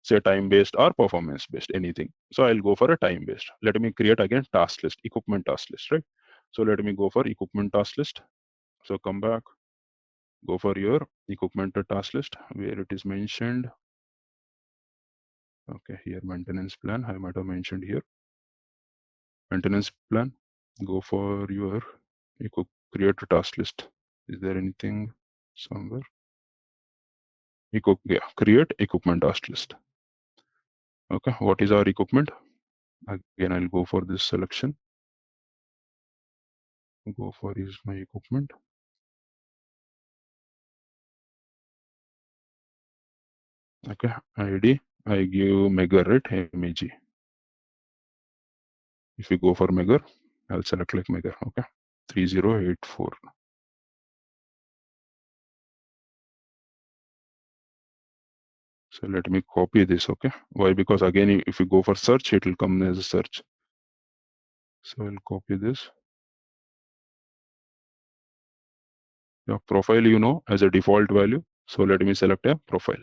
A: say time based or performance based, anything. So I'll go for a time based. Let me create again task list, equipment task list, right? So let me go for equipment task list. So come back, go for your equipment task list where it is mentioned. Okay, here maintenance plan, I might have mentioned here. Maintenance plan, go for your create a task list. Is there anything somewhere? Create equipment task list. Okay, what is our equipment? Again, I'll go for this selection. Go for is my equipment. Okay, ID, I give Megger, right? MEG. If you go for Megger, I'll select like Megger. Okay, 3084. So let me copy this. Okay, why? Because again, if you go for search, it will come as a search. So I'll copy this. Your profile, you know, as a default value. So let me select a profile.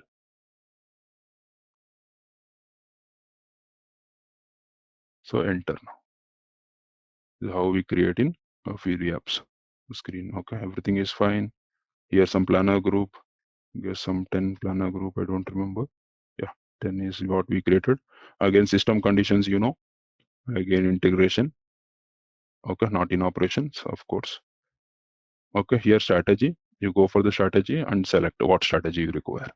A: So enter now. This is how we create in Fury apps screen. Okay, everything is fine. Here some planner group. Here's some 10 planner group. I don't remember. Yeah, 10 is what we created. Again, system conditions, you know. Again, integration. Okay, not in operations, of course. Okay, here strategy. You go for the strategy and select what strategy you require.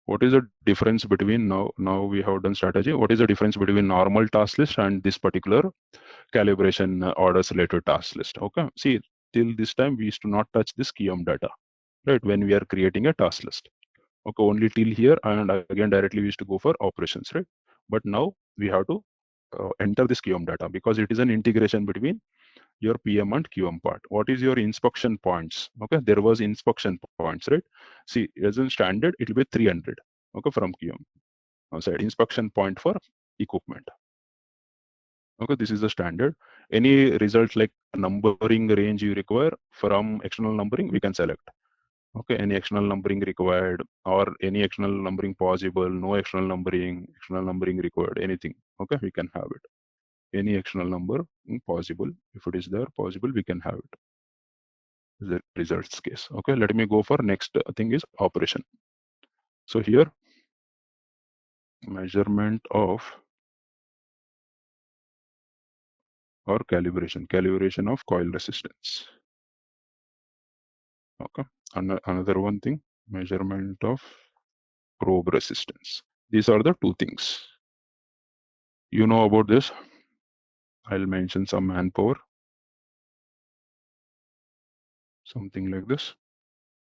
A: What is the difference between now we have done strategy? What is the difference between normal task list and this particular calibration orders related task list? Okay, see, till this time we used to not touch this QM data, right? When we are creating a task list. Okay, only till here, and again directly we used to go for operations, right? But now we have to enter this QM data because it is an integration between your PM and QM part. What is your inspection points? Okay, there was inspection points, right? See, as in standard, it will be 300. Okay, from QM side, inspection point for equipment. Okay, this is the standard. Any result like numbering range you require from external numbering, we can select. Okay, any external numbering required or any external numbering possible, no external numbering required, anything. Okay, we can have it. Any external number possible, if it is there possible, we can have it. The results case. Okay, let me go for next thing is operation. So here measurement of or calibration of coil resistance. Okay, another one thing, measurement of probe resistance. These are the 2 things. You know about this. I'll mention some manpower, something like this.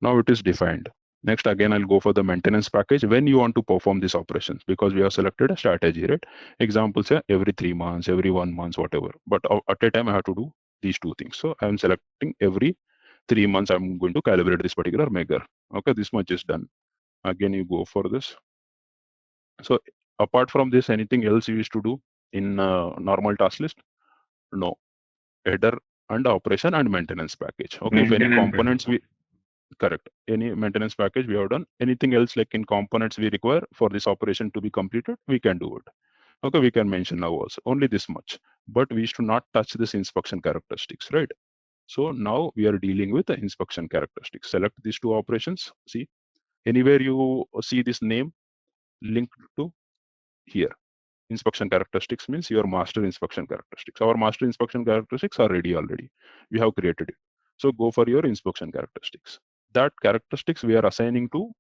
A: Now it is defined. Next, again, I'll go for the maintenance package when you want to perform these operations, because we have selected a strategy, right? Example, say every 3 months, every 1 month, whatever. But at a time, I have to do these two things. So I'm selecting every 3 months, I'm going to calibrate this particular measure. Okay, this much is done. Again, you go for this. So apart from this, anything else you used to do in normal task list? No. Header and operation and maintenance package. Okay, if any components we correct, any maintenance package we have done, anything else like in components we require for this operation to be completed, we can do it. Okay, we can mention now also only this much, but we should not touch this inspection characteristics, right? So now we are dealing with the inspection characteristics. Select these two operations. See, anywhere you see this name linked to here. Inspection characteristics means your master inspection characteristics. Our master inspection characteristics are ready already. We have created it. So go for your inspection characteristics. That characteristics we are assigning to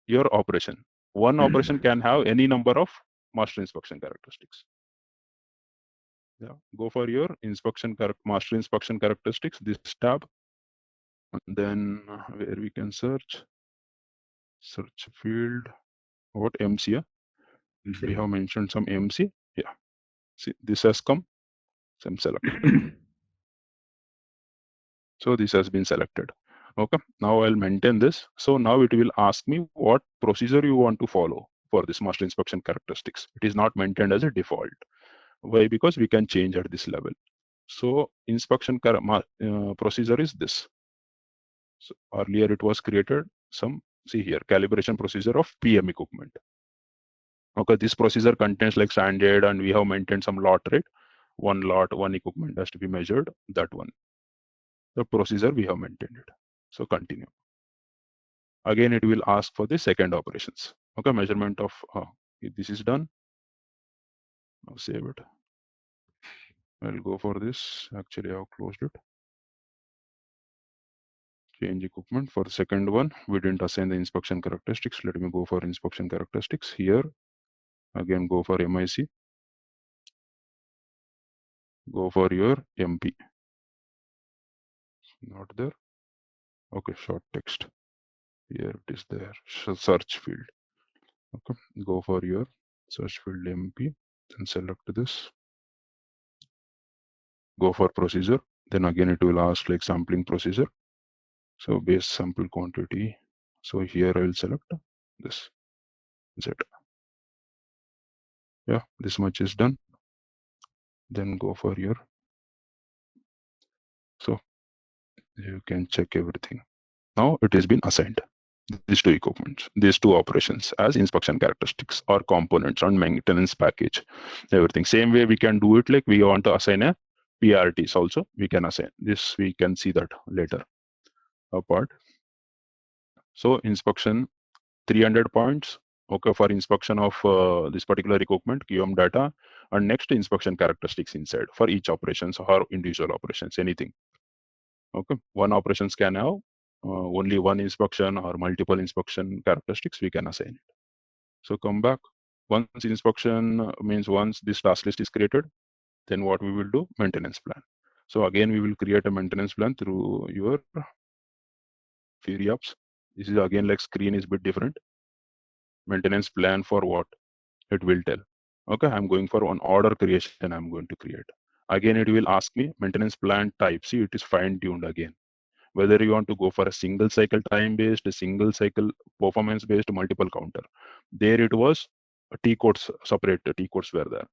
A: your operation. One operation can have any number of master inspection characteristics. Yeah, go for your master inspection characteristics, this tab, and then where we can search field, what MC, we have mentioned some MC. Yeah, see, this has come, some selected. So this has been selected. Okay, now I'll maintain this. So now it will ask me what procedure you want to follow for this master inspection characteristics. It is not maintained as a default. Why? Because we can change at this level. So inspection procedure is this. So earlier it was created some, see here, calibration procedure of PM equipment. Okay, this procedure contains like standard, and we have maintained some lot, right? One lot, one equipment has to be measured, that one. The procedure we have maintained it. So continue. Again, it will ask for the second operations. Okay, measurement of, this is done. Now save it. I'll go for this. Actually, I have closed it. Change equipment. For the second one, we didn't assign the inspection characteristics. Let me go for inspection characteristics here. Again, go for MIC. Go for your MP. Not there. Okay, short text. Here it is there. Search field. Okay, go for your search field MP. Then select this. Go for procedure. Then again, it will ask like sampling procedure. So base sample quantity. So here I will select this Z. Yeah, this much is done. Then go for your. So you can check everything. Now it has been assigned. These two equipments, these two operations as inspection characteristics or components on maintenance package. Everything. Same way we can do it, like we want to assign a PRTs also. We can assign this. We can see that later apart. So inspection 300 points. Okay, for inspection of this particular equipment, QM data, and next inspection characteristics inside for each operations or individual operations, anything. Okay, one operations can have only one inspection or multiple inspection characteristics we can assign it. So come back. Once inspection means once this task list is created, then what we will do? Maintenance plan. So again, we will create a maintenance plan through your Fury apps. This is again like screen is a bit different. Maintenance plan for what? It will tell. Okay, I'm going for an order creation. I'm going to create. Again, it will ask me maintenance plan type. See, it is fine tuned again. Whether you want to go for a single cycle time based, a single cycle performance based, multiple counter. There it was T codes separate. T codes were there.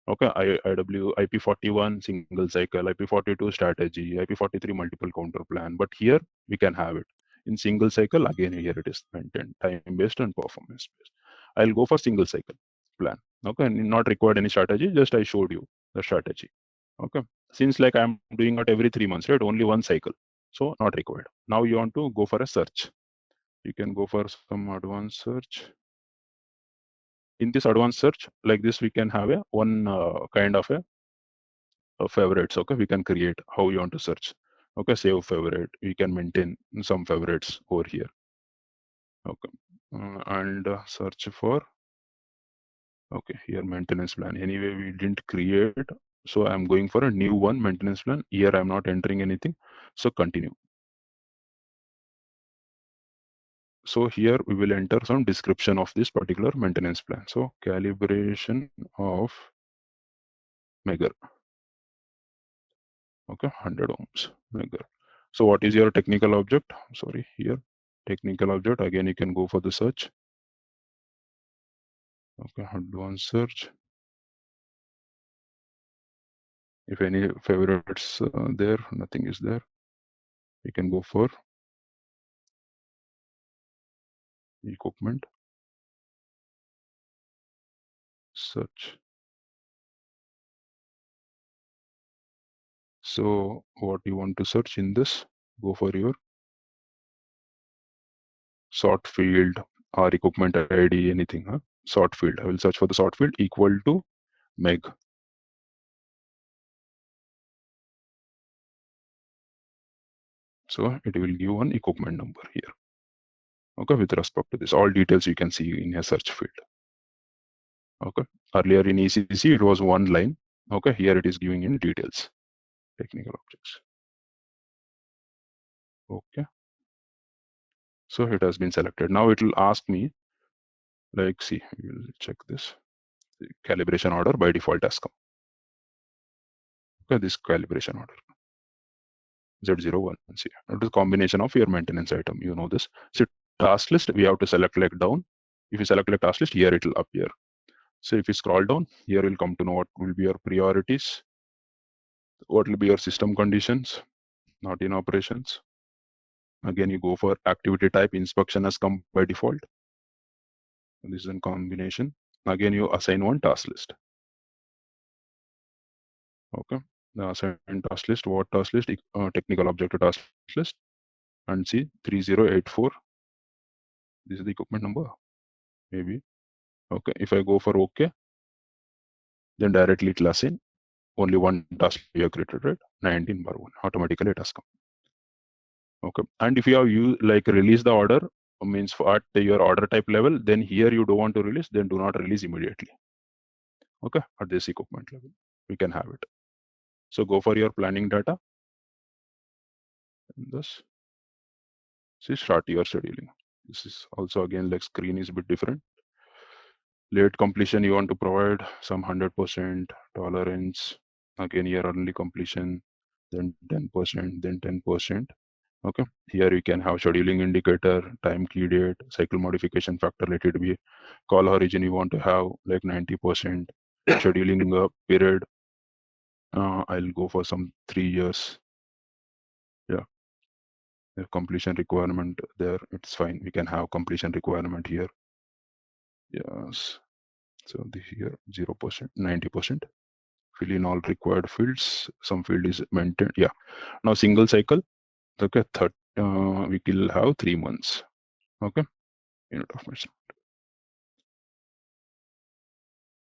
A: Okay, IW IP41 single cycle, IP42 strategy, IP43 multiple counter plan. But here we can have it in single cycle. Again, here it is maintained time based and performance based. I'll go for single cycle plan. Okay, and not required any strategy. Just I showed you the strategy. Okay, since like I'm doing it every 3 months, right? Only one cycle, so not required. Now you want to go for a search. You can go for some advanced search. In this advanced search, like this, we can have a one kind of a favorites. Okay, we can create how you want to search. Okay, save favorite. We can maintain some favorites over here. Okay, and search for. Okay, here maintenance plan. Anyway, we didn't create, so I'm going for a new one maintenance plan. Here I'm not entering anything, so continue. So here we will enter some description of this particular maintenance plan. So calibration of Megger. Okay, 100 ohms Megger. So what is your technical object? Sorry, here technical object. Again, you can go for the search. Okay, advanced search. If any favorites there, nothing is there. You can go for equipment, search. So what you want to search in this, go for your sort field or equipment ID, anything, huh? Sort field. I will search for the sort field equal to meg. So it will give one equipment number here. Okay, with respect to this, all details you can see in a search field. Okay, earlier in ECC it was one line. Okay, here it is giving in details, technical objects. Okay, so it has been selected. Now it will ask me, like, see, we will check this. The calibration order by default has come. Okay, this calibration order Z01. See, it is a combination of your maintenance item. You know this. So task list, we have to select like down. If you select like task list, here it will appear. So if you scroll down, here will come to know what will be your priorities, what will be your system conditions, not in operations. Again, you go for activity type, inspection has come by default. This is in combination. Again, you assign one task list. Okay, the assign task list, what task list? Technical object task list, and see 3084. This is the equipment number, maybe. Okay, if I go for OK, then directly it will assign only one task you have created, right? 19 bar 1, automatically it has come. Okay, and if you have like release the order, means for at your order type level, then here you don't want to release, then do not release immediately. Okay, at this equipment level, we can have it. So go for your planning data. And this, see, start your scheduling. This is also again like screen is a bit different. Late completion, you want to provide some 100% tolerance. Again, year early completion, then 10%, then 10%. Okay, here you can have scheduling indicator, time key date, cycle modification factor, let it be. Call origin, you want to have like 90%. Scheduling period, I'll go for some 3 years. Yeah, the completion requirement there, it's fine. We can have completion requirement here. Yes, so the here 0%, 90%. Fill in all required fields. Some field is maintained. Yeah, now single cycle. Okay, we will have 3 months. Okay, unit of measurement.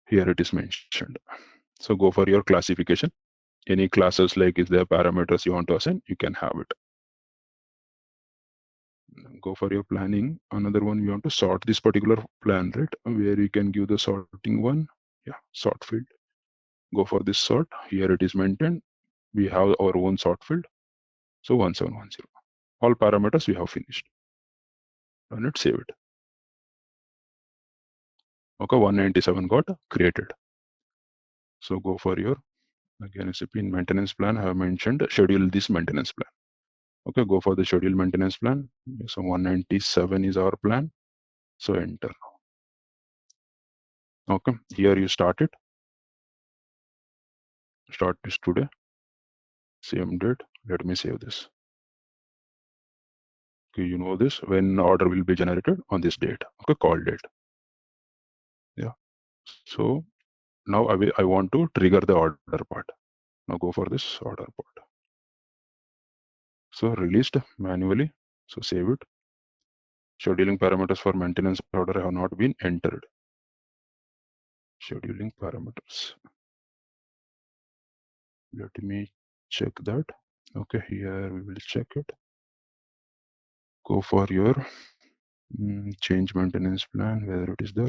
A: Here it is mentioned. So go for your classification. Any classes, like is there parameters you want to assign, you can have it. Go for your planning. Another one, you want to sort this particular plan, right? Where you can give the sorting one. Yeah, sort field. Go for this sort. Here it is maintained. We have our own sort field. So 1710. All parameters we have finished. Run it, save it. Okay, 197 got created. So go for your, again, SAP in maintenance plan, I have mentioned schedule this maintenance plan. Okay, go for the schedule maintenance plan. So 197 is our plan. So enter. Okay, here you start it. Start this today. Same date. Let me save this. Okay, you know this, when order will be generated on this date. Okay, call date. Yeah. So now I want to trigger the order part. Now go for this order part. So released manually. So save it. Scheduling parameters for maintenance order have not been entered. Scheduling parameters. Let me check that. Okay, here we will check it. Go for your change maintenance plan, whether it is there.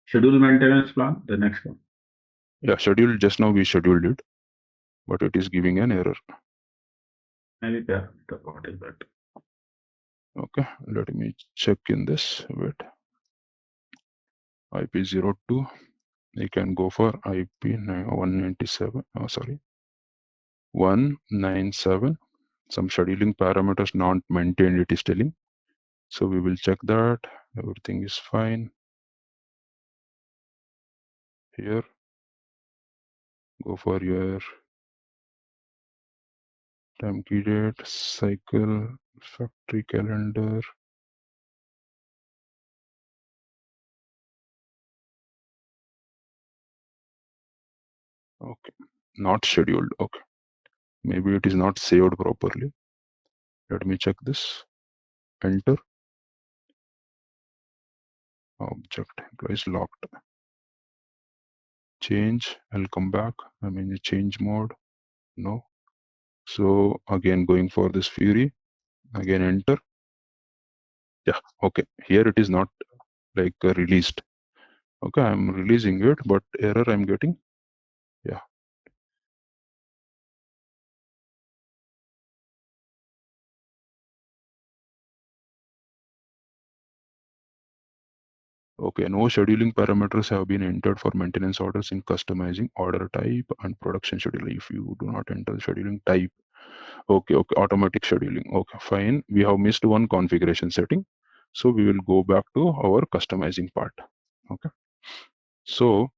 B: Schedule maintenance plan, the next one.
A: Yeah, schedule, just now we scheduled it, but it is giving an error.
B: Maybe there. What is that?
A: Okay, let me check in this. Wait, IP02. You can go for IP 197. Oh, sorry, 197. Some scheduling parameters not maintained. It is telling. So we will check that everything is fine. Here, go for your time key date, cycle, factory calendar. Okay, not scheduled. Okay, maybe it is not saved properly. Let me check this. Enter. Object employees locked. Change. I'll come back. I'm in the change mode. No. So again, going for this Fury. Again, enter. Yeah. Okay. Here it is not like released. Okay, I'm releasing it, but error I'm getting. Yeah. Okay, no scheduling parameters have been entered for maintenance orders in customizing order type and production schedule. If you do not enter scheduling type, okay, automatic scheduling. Okay, fine. We have missed one configuration setting. So we will go back to our customizing part. Okay. So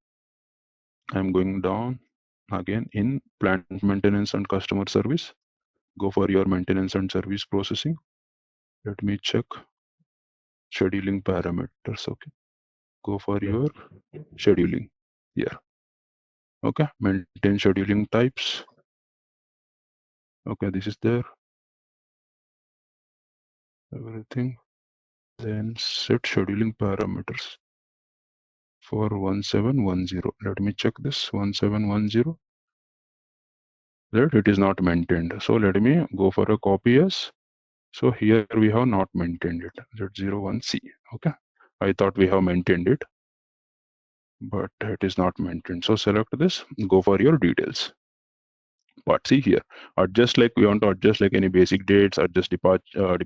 A: I'm going down again in plant maintenance and customer service. Go for your maintenance and service processing. Let me check scheduling parameters. Okay. Go for your scheduling here. Okay, maintain scheduling types. Okay, this is there. Everything. Then set scheduling parameters for 1710. Let me check this 1710. That it is not maintained. So let me go for a copy as. So here we have not maintained it. Z01C. Okay. I thought we have maintained it, but it is not maintained. So select this, go for your details. But see here, adjust like we want to adjust like any basic dates, adjust departure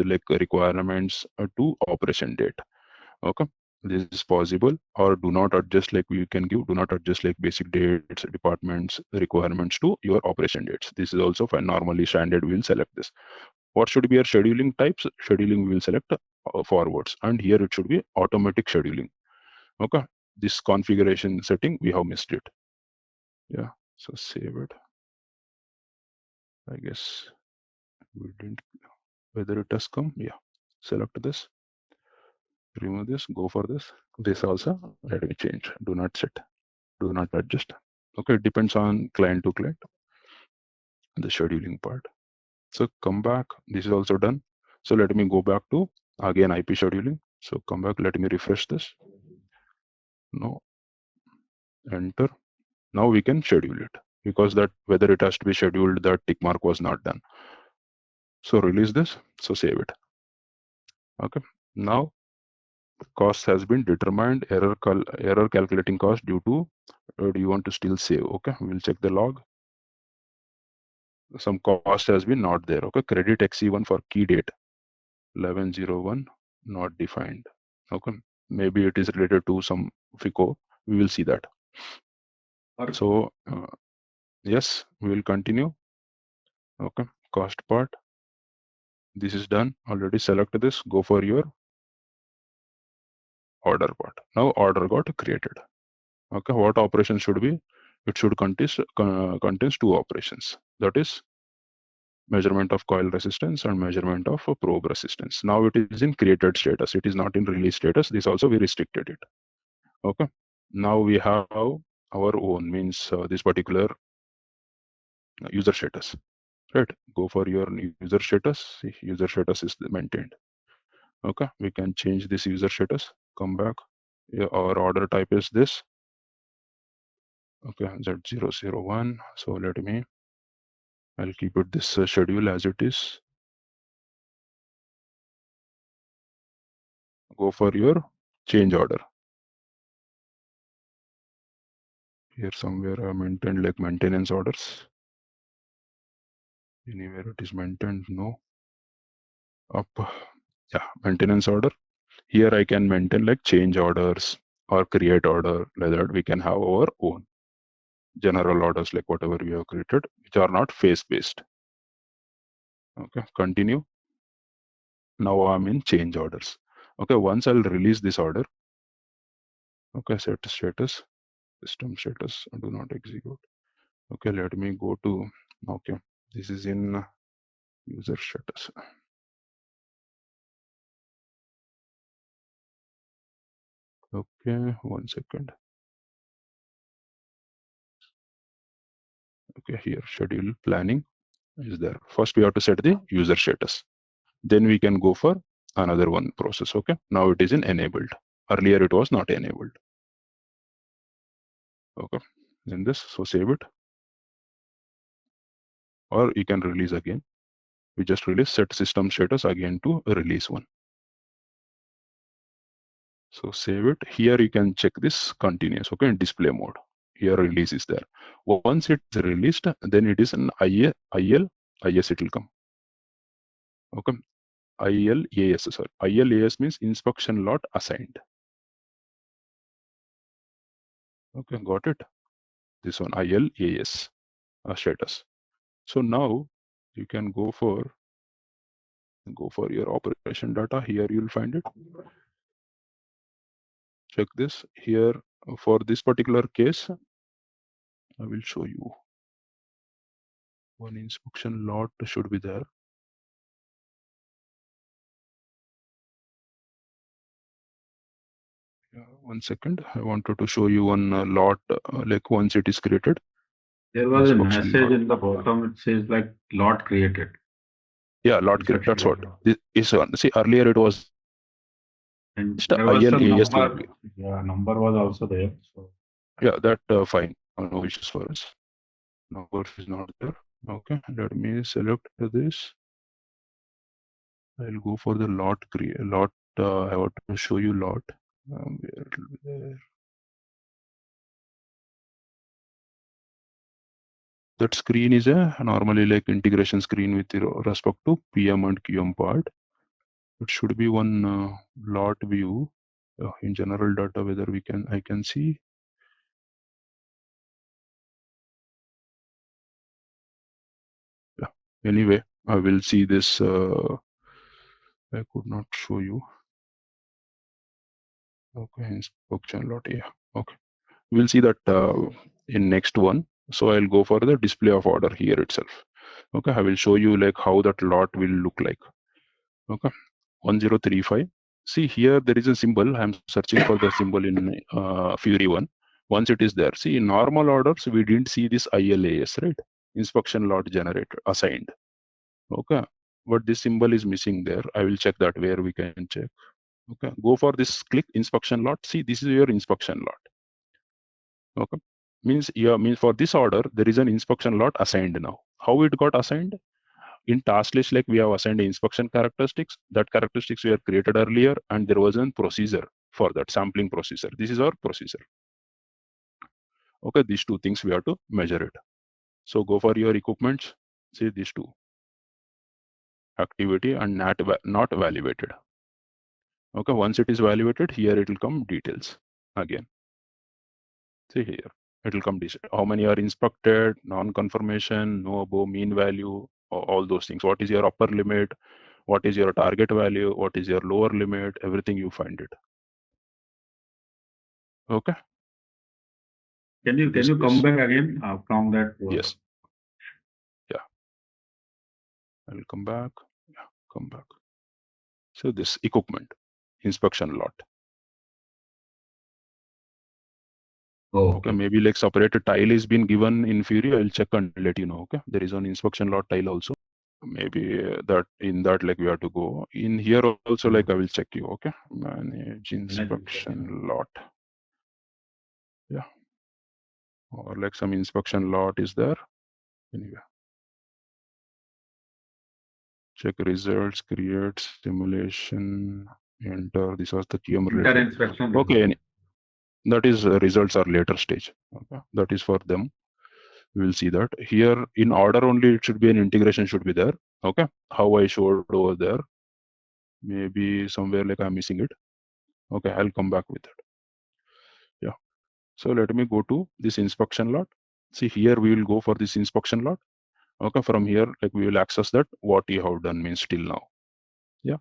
A: like requirements to operation date. Okay, this is possible. Or do not adjust like we can give, do not adjust like basic dates, departments, requirements to your operation dates. This is also fine. Normally standard, we will select this. What should be our scheduling types? Scheduling we will select forwards, and here it should be automatic scheduling. Okay, this configuration setting we have missed it. Yeah, so save it. I guess we didn't, whether it has come. Yeah, select this, remove this, go for this also. Let me change, do not set, do not adjust. Okay, it depends on client to client, the scheduling part. So come back, this is also done. So let me go back to again IP scheduling. So come back, let me refresh this. No, enter. Now we can schedule it, because that whether it has to be scheduled, that tick mark was not done. So release this, so save it. Okay, now cost has been determined. Error calculating cost due to, do you want to still save? Okay, we'll check the log. Some cost has been not there. Okay, credit XC1 for key date 1101 not defined. Okay, maybe it is related to some FICO. We will see that. So yes, we will continue. Okay, cost part. This is done already. Select this, go for your order part. Now order got created. Okay, what operation should be? It should contains two operations. That is measurement of coil resistance and measurement of probe resistance. Now it is in created status. It is not in release status. This also we restricted it. Okay. Now we have our own, means this particular user status. Right. Go for your user status. See, user status is maintained. Okay. We can change this user status. Come back. Yeah, our order type is this. Okay, Z001. So let me, I'll keep it this schedule as it is. Go for your change order. Here somewhere I maintained like maintenance orders. Anywhere it is maintained, no. Up, yeah, maintenance order. Here I can maintain like change orders or create order, like that we can have our own general orders, like whatever we have created, which are not phase based. Okay, continue. Now I'm in change orders. Okay, once I'll release this order. Okay, set status, system status, do not execute. Okay, let me go to, okay, this is in user status. Okay, 1 second. Okay, here schedule planning is there. First we have to set the user status. Then we can go for another one process. Okay, now it is in enabled. Earlier it was not enabled. Okay, then this, so save it. Or you can release again. We just release set system status again to release one. So save it. Here you can check this continuous, okay, in display mode. Here release is there. Once it's released, then it is an IL, IS it will come. Okay, ILAS, sorry. ILAS means inspection lot assigned. Okay, got it. This one ILAS status. So now you can go for your operation data. Here you'll find it. Check this here. For this particular case, I will show you. One inspection lot should be there. Yeah, 1 second. I wanted to show you one lot, like once it is created.
B: There was a
A: Inspection
B: message
A: lot.
B: in the bottom, it says like lot created.
A: Yeah, lot created. That's what this is one. See, earlier it was
B: And
A: just
B: there was some
A: ILAS
B: number, yeah, number was also there. So
A: yeah, that fine. No issues for us. Number is not there. Okay, let me select this. I'll go for the lot create lot. I want to show you lot. Where it will be there. That screen is a normally like integration screen with respect to PM and QM part. It should be one lot view in general data. Whether I can see. Yeah. Anyway, I will see this. I could not show you. Okay, inspection lot. Yeah. Okay. We'll see that in next one. So I'll go for the display of order here itself. Okay, I will show you like how that lot will look like. Okay, 1035. See here there is a symbol. I'm searching for the symbol in Fury 1. Once it is there, see in normal orders we didn't see this ILAS, right? Inspection lot generated assigned. Okay, but this symbol is missing there. I will check that where we can check. Okay, go for this, click inspection lot. See, this is your inspection lot. Okay, means for this order there is an inspection lot assigned now. How it got assigned? In task list, like we have assigned inspection characteristics. That characteristics were created earlier, and there was a procedure for that sampling procedure. This is our procedure. Okay, these two things we have to measure it. So go for your equipments. See these two, activity and not validated. Okay, once it is validated, here it will come details again. See here, it will come how many are inspected, non-confirmation, no above mean value, all those things. What is your upper limit? What is your target value? What is your lower limit? Everything you find it. Okay.
B: can you come back again from that?
A: Yes. Yeah. I will come back. Yeah, come back. So this equipment inspection lot.
B: Oh,
A: okay, maybe like separated tile is been given in Fury. I'll check and let you know. Okay, there is an inspection lot tile also. Maybe that in that like we have to go in here also. Like I will check you. Okay, manage inspection lot. Yeah, or like some inspection lot is there. Anyway, check results, create simulation, enter. These are the QM related. Okay, that is results are later stage. Okay, that is for them. We will see that here in order only. It should be an integration should be there. Okay, how I showed over there. Maybe somewhere like I'm missing it. Okay, I'll come back with it. Yeah. So let me go to this inspection lot. See here we will go for this inspection lot. Okay, from here like we will access that what you have done means till now. Yeah.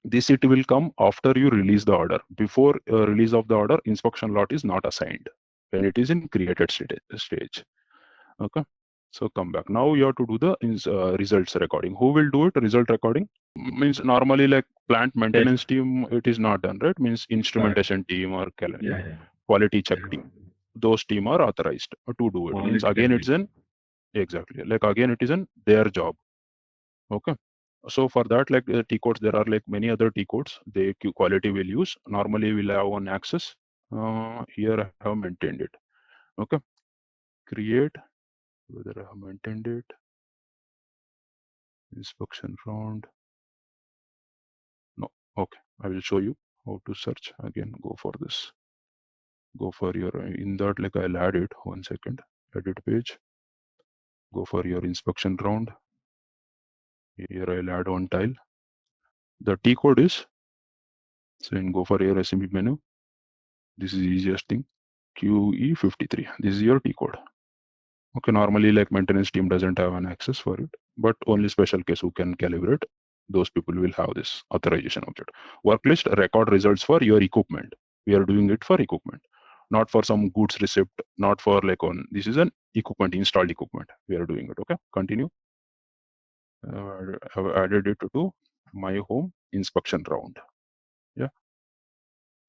A: This it will come after you release the order. Before release of the order, inspection lot is not assigned when it is in created stage. Okay. So come back. Now you have to do the results recording. Who will do it? Result recording means normally like plant maintenance team, it is not done, right? Means instrumentation team or quality check team. Those team are authorized to do it. Means again it's an exactly like again it is an their job. Okay. So for that, like T codes, there are like many other T codes. They quality will use. Normally we'll have one access. Here I have maintained it. Okay. Create. Whether I have maintained it. Inspection round. No. Okay. I will show you how to search. Again, go for this. Go for your in that like I'll add it. 1 second. Edit page. Go for your inspection round. Here I'll add one tile. The T code is. So in go for your SMB menu. This is the easiest thing. QE53. This is your T code. Okay, normally like maintenance team doesn't have an access for it, but only special case who can calibrate, those people will have this authorization object. Work list record results for your equipment. We are doing it for equipment, not for some goods receipt, not for like on, this is an equipment, installed equipment. We are doing it, okay? Continue. I've added it to my home inspection round. Yeah,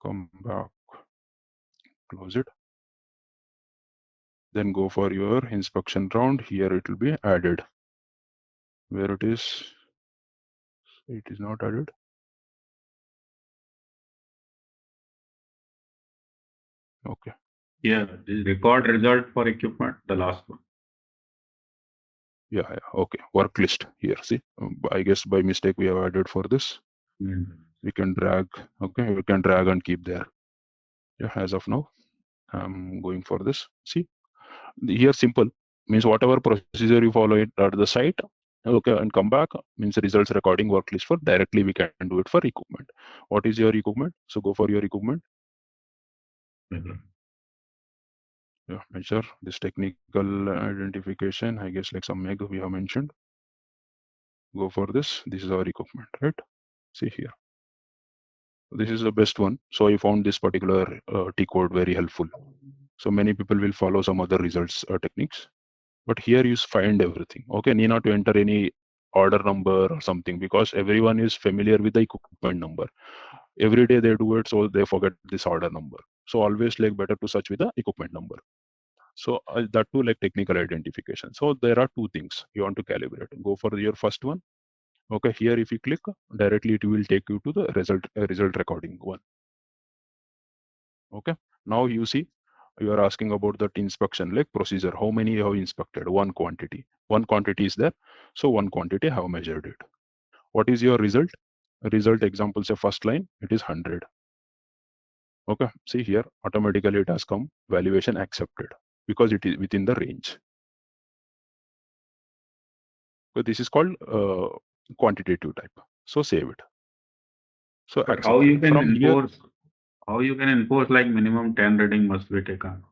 A: come back, close it. Then go for your inspection round. Here it will be added. Where it is not added. Okay.
B: Yeah, the record result for equipment, the last one.
A: Yeah, okay. Work list here. See, I guess by mistake we have added for this. We can drag. Okay, we can drag and keep there. Yeah, as of now, I'm going for this. See, here simple means whatever procedure you follow it at the site. Okay, and come back means results recording work list for directly we can do it for equipment. What is your equipment? So go for your equipment. Yeah, measure this technical identification. I guess like some meg we have mentioned. Go for this. This is our equipment, right? See here. This is the best one. So I found this particular T code very helpful. So many people will follow some other results techniques, but here you find everything. Okay, need not to enter any order number or something because everyone is familiar with the equipment number. Every day they do it, so they forget this order number. So always like better to search with the equipment number. So that too like technical identification. So there are two things you want to calibrate. Go for your first one. Okay, here if you click directly, it will take you to the result recording one. Okay, now you see you are asking about that inspection like procedure. How many you have inspected? One quantity. One quantity is there. So one quantity have measured it. What is your result? Result example say first line, it is 100. Okay, see here automatically it has come valuation accepted because it is within the range. So this is called quantitative type. So save it. So
B: but how you can
A: from
B: enforce?
A: here,
B: How you can enforce like minimum 10 reading must be taken?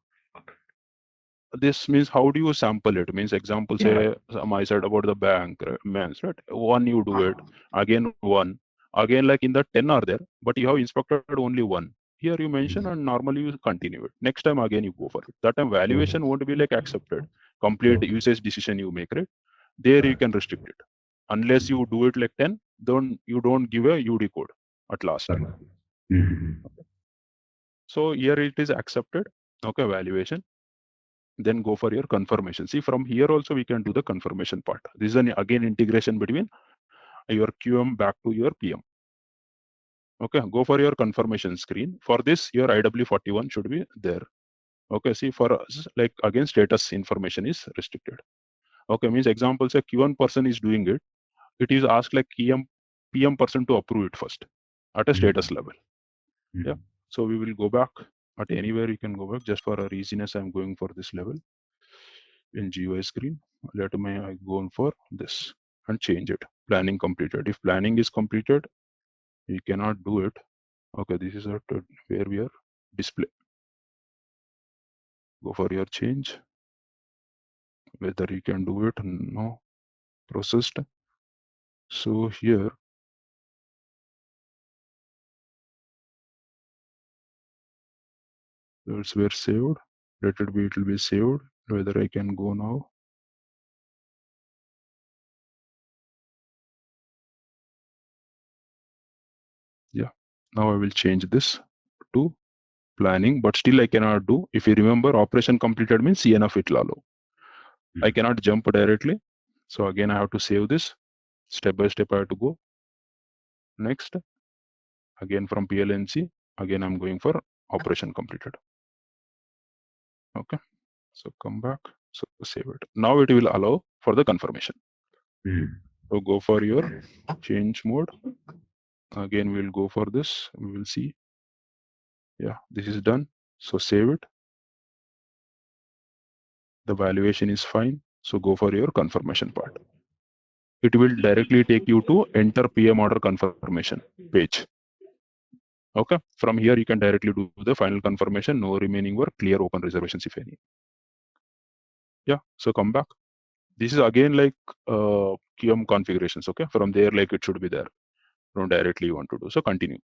A: this means how do you sample it? Means example say I said about the bank mans, right? One you do it, again one, again like in the 10 are there, but you have inspected only one. Here you mention and normally you continue it. Next time again you go for it. That time valuation won't be like accepted. Complete usage decision you make, right? There you can restrict it. Unless you do it like 10, you don't give a UD code at last. Okay. So here it is accepted. Okay, valuation. Then go for your confirmation. See, from here also we can do the confirmation part. This is an again integration between your QM back to your PM. Okay, go for your confirmation screen. For this, your IW41 should be there. Okay, see for us, like again status information is restricted. Okay, means example say Q1 person is doing it. It is asked like PM person to approve it first at a status level. Yeah. So we will go back at anywhere you can go back. Just for our easiness, I'm going for this level. in GUI screen. Let me go on for this and change it. Planning completed. If planning is completed, you cannot do it. Okay, this is where we are display. Go for your change. Whether you can do it, no, processed. So here, it's where saved. Let it be, it will be saved. Whether I can go now. Yeah, now I will change this to planning, but still I cannot do. If you remember, operation completed means CNF it lalo. I cannot jump directly. So again, I have to save this. Step by step, I have to go. Next, again from PLNC, again I'm going for operation completed. Okay, so come back, so save it. Now it will allow for the confirmation. So go for your change mode. Again, we'll go for this. We will see. Yeah, this is done. So save it. The valuation is fine. So go for your confirmation part. It will directly take you to enter PM order confirmation page. Okay, from here you can directly do the final confirmation. No remaining work, clear open reservations if any. Yeah, so come back. This is again like QM configurations. Okay, from there like it should be there. From directly you want to do. So continue.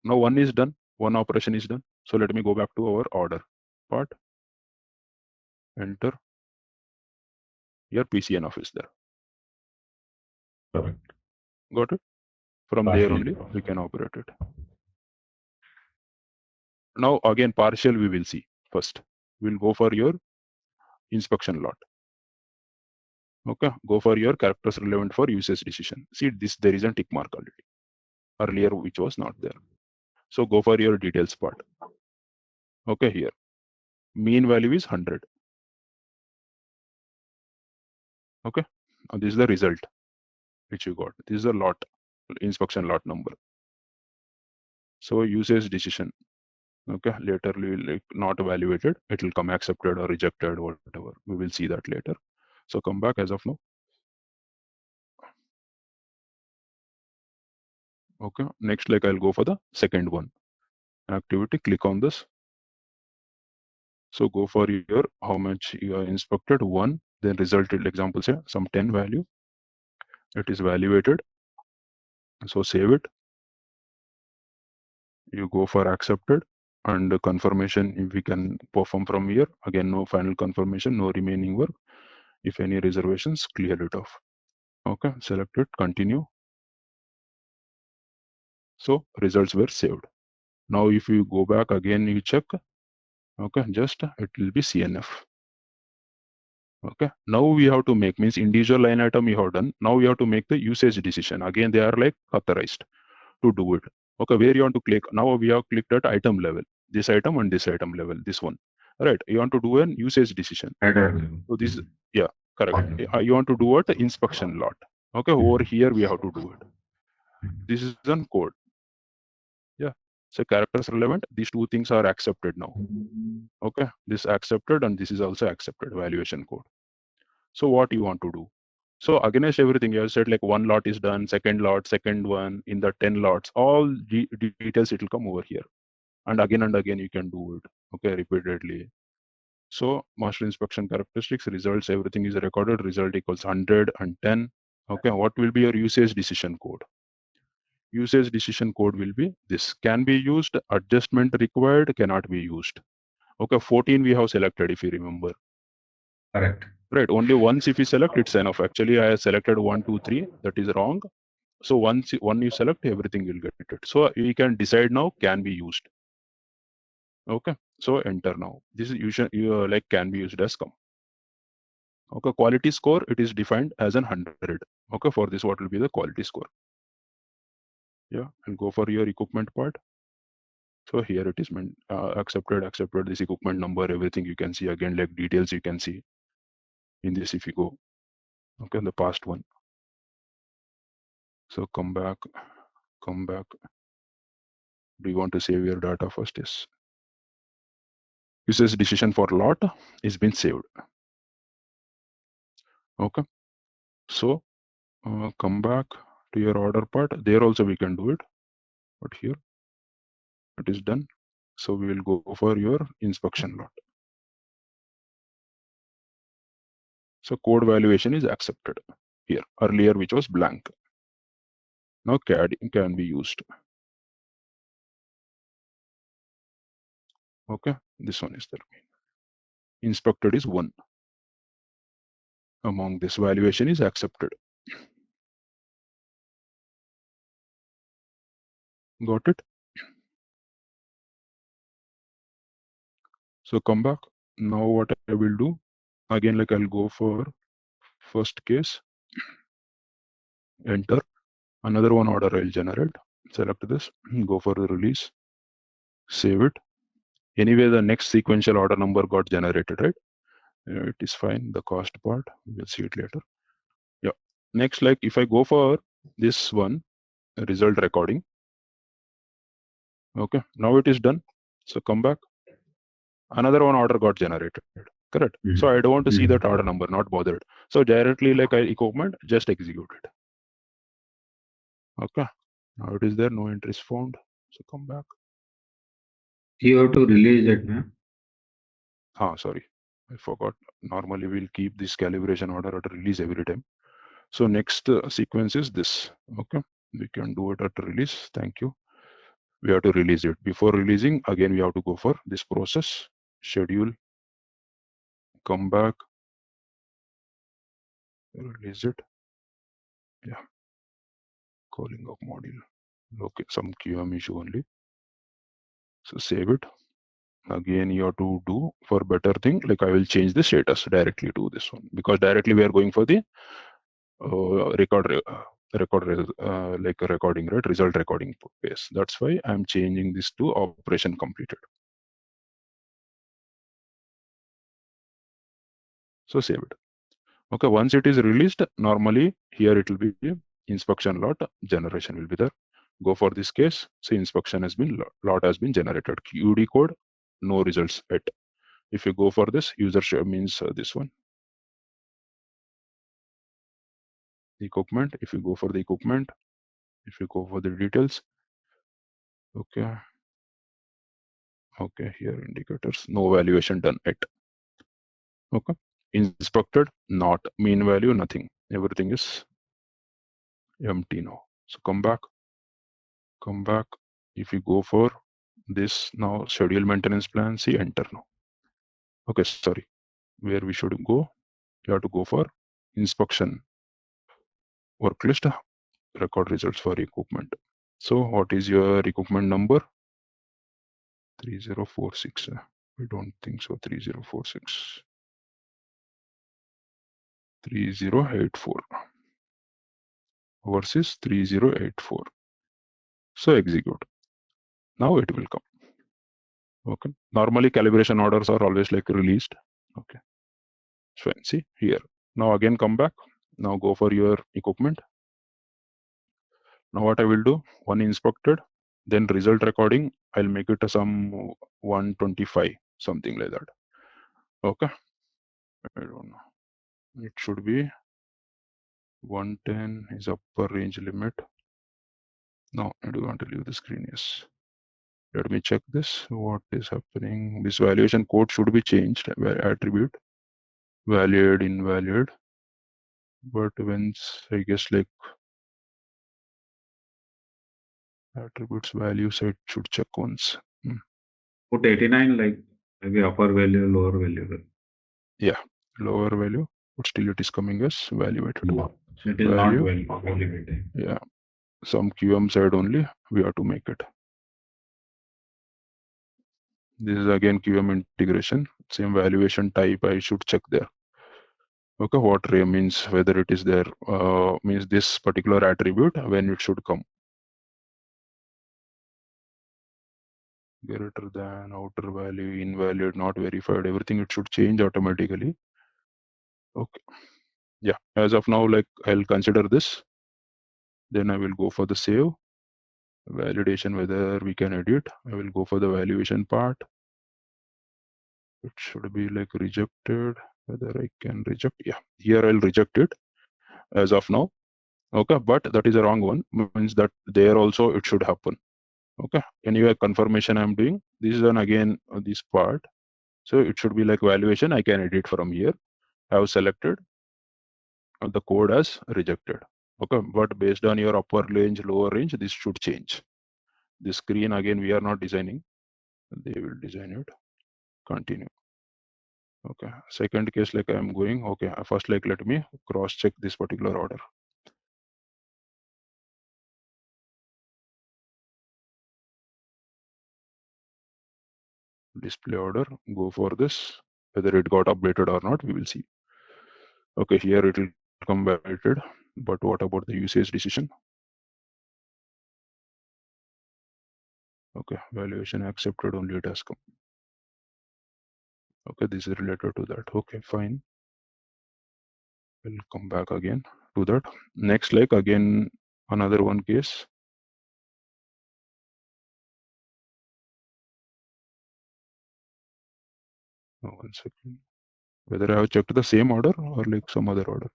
A: Now one is done. One operation is done. So let me go back to our order part. Enter. Your PCN is there.
B: Correct.
A: Got it? From there only we can operate it. Now again partial we will see first. We'll go for your inspection lot. Okay, go for your characters relevant for usage decision. See this, there is a tick mark already. Earlier which was not there. So go for your details part. Okay, here. Mean value is 100. Okay, now this is the result which you got. This is the lot, inspection lot number. So usage decision. Okay, later like not evaluated, it will come accepted or rejected or whatever. We will see that later. So come back as of now. Okay, next like I'll go for the second one. Activity, click on this. So go for your how much you are inspected, 1, then resulted example say some 10 value. It is evaluated. So save it. You go for accepted and the confirmation if we can perform from here. Again, no final confirmation, no remaining work. If any reservations, clear it off. Okay, select it, continue. So results were saved. Now if you go back again, you check. Okay, just it will be CNF. Okay, now we have to make, means individual line item you have done. Now we have to make the usage decision. Again, they are like authorized to do it. Okay, where you want to click? Now we have clicked at item level, this item and this item level, this one. Right, you want to do an usage decision. So this, yeah, correct. You want to do what? Inspection lot. Okay, over here we have to do it. This is on code. Yeah, so characters relevant, these two things are accepted now. Okay, this accepted and this is also accepted, valuation code. So what you want to do? So against everything you have said, like one lot is done, second lot, second one, in the 10 lots, all details it will come over here. And again you can do it, okay, repeatedly. So master inspection characteristics, results, everything is recorded, result equals 100 and 10. Okay, what will be your usage decision code? Usage decision code will be this, can be used, adjustment required, cannot be used. Okay, 14 we have selected if you remember.
B: Correct.
A: Right, only once if you select, it's enough. Actually, I have selected 1, 2, 3, that is wrong. So once one you select, everything will get it. So you can decide now, can be used. Okay, so enter now. This is usually like can be used as come. Okay, quality score, it is defined as 100. Okay, for this, what will be the quality score? Yeah, and go for your equipment part. So here it is accepted, this equipment number, everything you can see again, like details you can see in this if you go. Okay, the past one. So come back. Do you want to save your data first? Yes. Usage decision for lot is been saved. Okay, so come back to your order part. There also we can do it, but here it is done. So we will go for your inspection lot. So code valuation is accepted here. Earlier which was blank. Now CAD can be used. Okay, this one is there. Inspected is 1. Among this valuation is accepted. Got it? So come back. Now what I will do, again, like I'll go for first case, enter. Another one order I'll generate. Select this, go for the release, save it. Anyway, the next sequential order number got generated, right? It is fine. The cost part, we'll see it later. Yeah. Next, like if I go for this one, result recording. Okay, now it is done. So come back. Another one order got generated. Correct. So I don't want to see that order number, not bothered. So directly like equipment, just execute it. Okay. Now it is there, no entries found. So come back.
B: You have to release it, man.
A: Sorry, I forgot. Normally we'll keep this calibration order at release every time. So next sequence is this. Okay, we can do it at release. Thank you. We have to release it. Before releasing, again we have to go for this process, schedule, come back, release it. Yeah, calling of module. Okay, some QM issue only. So save it. Again, you have to do for better thing, like I will change the status directly to this one, because directly we are going for the like a recording, right? Result recording base. That's why I'm changing this to operation completed. So save it. Okay, once it is released, normally here it will be inspection lot generation will be there. Go for this case. So inspection has been lot has been generated. QD code, no results yet. If you go for this, user share means this one. Equipment. If you go for the equipment, if you go for the details, okay. Okay, here indicators, no valuation done yet. Okay, inspected, not mean value, nothing. Everything is empty now. So come back. If you go for this now, schedule maintenance plan, see enter now. Okay, sorry, where we should go? You have to go for inspection work list, record results for equipment. So what is your equipment number? 3046. We don't think so. 3046. 3084 versus 3084. So execute. Now it will come. Okay. Normally calibration orders are always like released. Okay. So see here. Now again come back. Now go for your equipment. Now what I will do, one inspected, then result recording, I'll make it some 125, something like that. Okay. I don't know. It should be 110 is upper range limit. No, I do want to leave the screen. Yes. Let me check this. What is happening? This valuation code should be changed. Attribute valid, invalid. But when I guess like attributes value, so it should check once.
B: Put 89, like maybe upper value, lower value.
A: Yeah, lower value, but still it is coming as evaluated.
B: It is value. Not evaluated.
A: Yeah, some QM side only we have to make it. This is again QM integration. Same valuation type I should check there. Okay, what ray means whether it is there means this particular attribute when it should come. Greater than, outer value, invalid, not verified, everything it should change automatically. Okay. Yeah, as of now, like I'll consider this. Then I will go for the save. Validation, whether we can edit. I will go for the valuation part. it should be like rejected. Whether I can reject, yeah, here I'll reject it as of now. Okay, but that is a wrong one, means that there also it should happen. Okay, anyway, confirmation I'm doing. This is an again this part. So it should be like valuation. I can edit from here. I have selected the code as rejected. Okay, but based on your upper range, lower range, this should change. This screen again, we are not designing. They will design it. Continue. Okay, second case, like I'm going. Okay, first, like let me cross check this particular order. Display order, go for this. Whether it got updated or not, we will see. Okay, here it will come validated, but what about the usage decision? Okay, valuation accepted, only it has come. Okay, this is related to that. Okay, fine. We'll come back again to that. Next, like again, another one case. Oh, 1 second. Whether I have checked the same order or like some other order.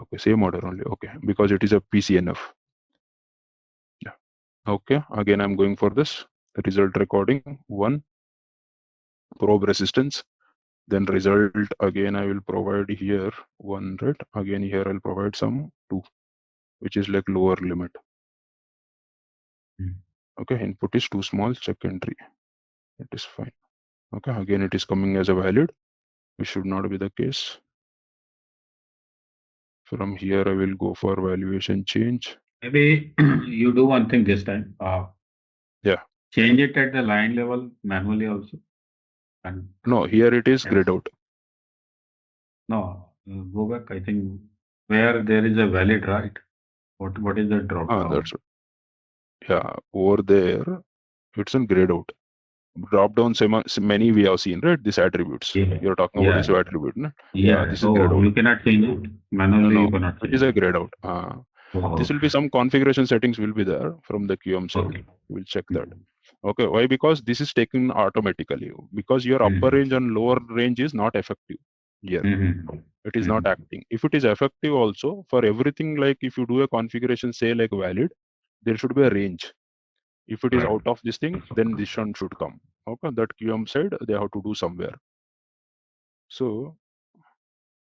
A: Okay, same order only. Okay, because it is a PCNF. Yeah. Okay, again, I'm going for this. The result recording 1, probe resistance. Then result again, I will provide here 1, right? Again, here I'll provide some 2, which is like lower limit. Okay, input is too small, check entry. It is fine. Okay, again, it is coming as a valid. It should not be the case. From here, I will go for valuation change.
B: Maybe you do one thing this time.
A: Yeah.
B: Change it at the line level manually also. And
A: no, here it is
B: yes.
A: grayed out.
B: No, go back. I think where there is a valid, right? What is the drop down?
A: That's it. Yeah, over there, it's in grayed out. Drop down many we have seen, right? These attributes.
B: Yeah.
A: You're talking about this attribute, no?
B: Yeah.
A: This is grayed out.
B: You cannot change it manually.
A: No,
B: you cannot change
A: it is a grayed out. This will be some configuration settings will be there from the QM side.
B: Okay.
A: We'll check that. Okay, why? Because this is taken automatically. Because your upper range and lower range is not effective here. It is not acting. If it is effective also, for everything, like if you do a configuration, say like valid, there should be a range. If it is out of this thing, then this one should come. Okay, that QM side, they have to do somewhere. So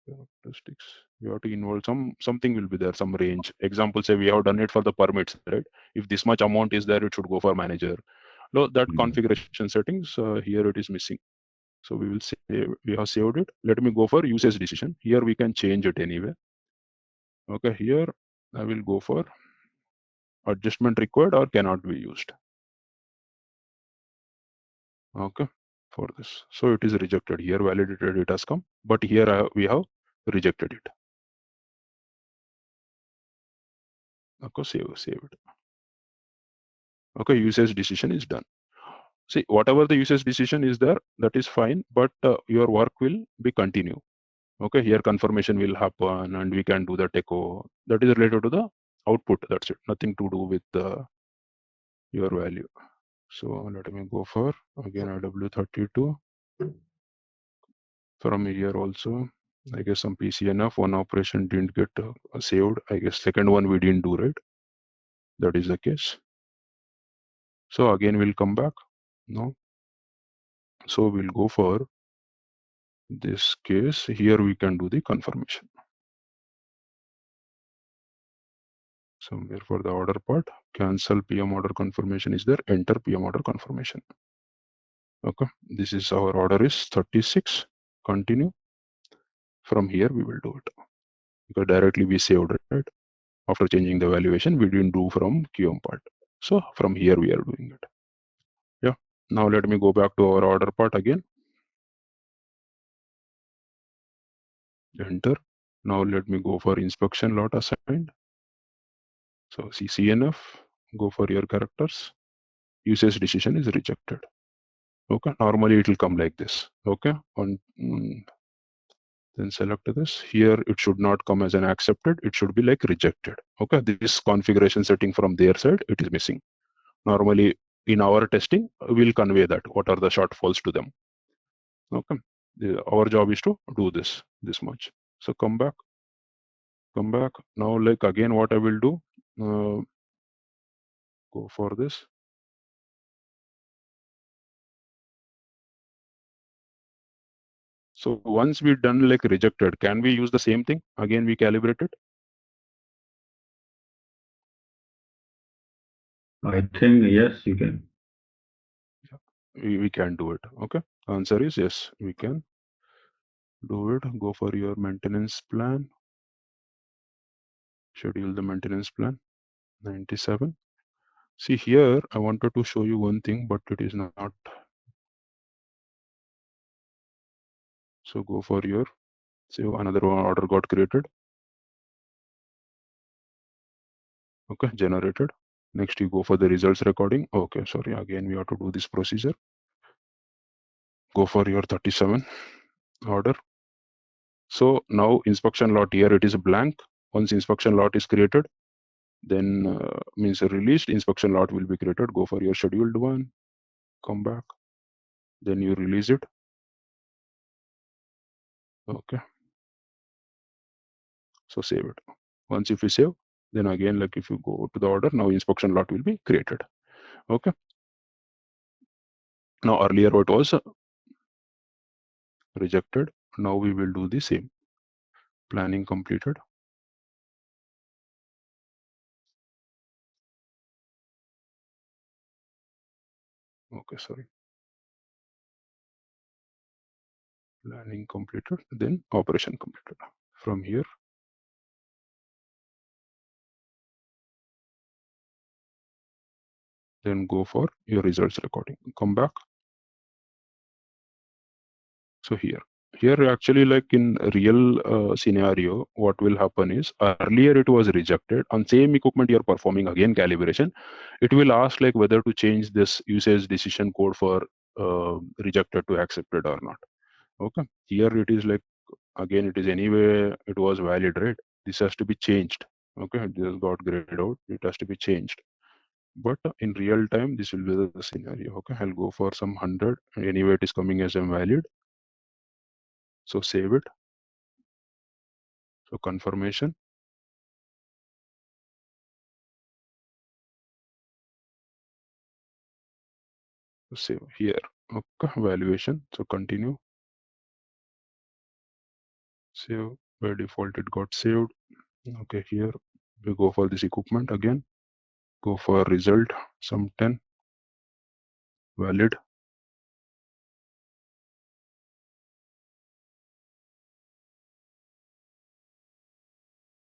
A: characteristics, we have to involve something will be there, some range. Example, say we have done it for the permits, right? If this much amount is there, it should go for manager. No, that configuration settings, here it is missing. So we will say we have saved it. Let me go for usage decision. Here we can change it anyway. Okay, here I will go for adjustment required or cannot be used. Okay, for this. So it is rejected. Here validated it has come, but here we have rejected it. Okay, save it. Okay, usage decision is done. See, whatever the usage decision is there, that is fine, but your work will be continue. Okay, here confirmation will happen and we can do the echo. That is related to the output. That's it. Nothing to do with your value. So let me go for again W32. From here also, I guess some PCNF, one operation didn't get saved. I guess second one we didn't do, right? That is the case. So again, we'll come back. No. So we'll go for this case. Here we can do the confirmation. Somewhere for the order part, cancel PM order confirmation is there. Enter PM order confirmation. Okay, this is our order is 36. Continue. From here we will do it because directly we saved it, right? After changing the valuation, we didn't do from QM part. So from here we are doing it. Yeah. Now let me go back to our order part again. Enter. Now let me go for inspection lot assigned. So CCNF, go for your characters. Usage decision is rejected. Okay, normally it will come like this. Okay, then select this. Here it should not come as an accepted, it should be like rejected. Okay, this configuration setting from their side, it is missing. Normally in our testing, we'll convey that what are the shortfalls to them. Okay, our job is to do this much. So come back now. Like again, what I will do, go for this. So once we done like rejected, can we use the same thing again? We calibrate it.
B: I think yes, you can.
A: We can do it. Okay, answer is yes, we can do it. Go for your maintenance plan. Schedule the maintenance plan. 97. See here, I wanted to show you one thing, but it is not. So go for your, say another one order got created. Okay, generated. Next you go for the results recording. Okay, sorry, again we have to do this procedure. Go for your 37 order. So now inspection lot here, it is blank. Once inspection lot is created, then means released inspection lot will be created. Go for your scheduled one, come back, then you release it. Okay, so save it. Once if you save, then again, like if you go to the order, now inspection lot will be created. Okay, now earlier what was rejected, now we will do the same. Planning completed. Okay, sorry. Planning completed, then operation completed. From here, then go for your results recording. Come back. So here actually, like in real scenario, what will happen is earlier it was rejected. On same equipment you're performing again calibration, it will ask like whether to change this usage decision code for rejected to accepted or not. Okay, here it is like again it is anyway it was valid, right? This has to be changed. Okay, this got grayed out, it has to be changed. But in real time this will be the scenario. Okay, I'll go for some 100. Anyway it is coming as invalid, so save it. So confirmation, save here. Okay, valuation, so continue, save. By default it got saved. Okay, here we go for this equipment again, go for result, some 10, valid.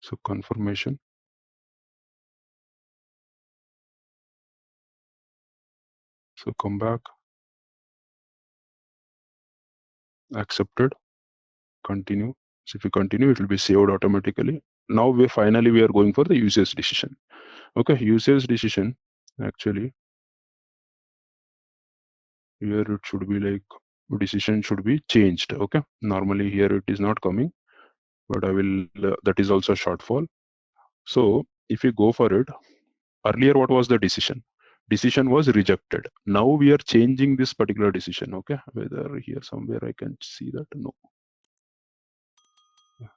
A: So confirmation, so come back, accepted, continue. So if you continue, it will be saved automatically. Now we are going for the usage decision. Okay, usage decision, actually here it should be like decision should be changed. Okay, normally here it is not coming, but I will that is also a shortfall. So if you go for it, earlier what was the decision? Decision was rejected. Now we are changing this particular decision. Okay, whether here somewhere I can see that, no,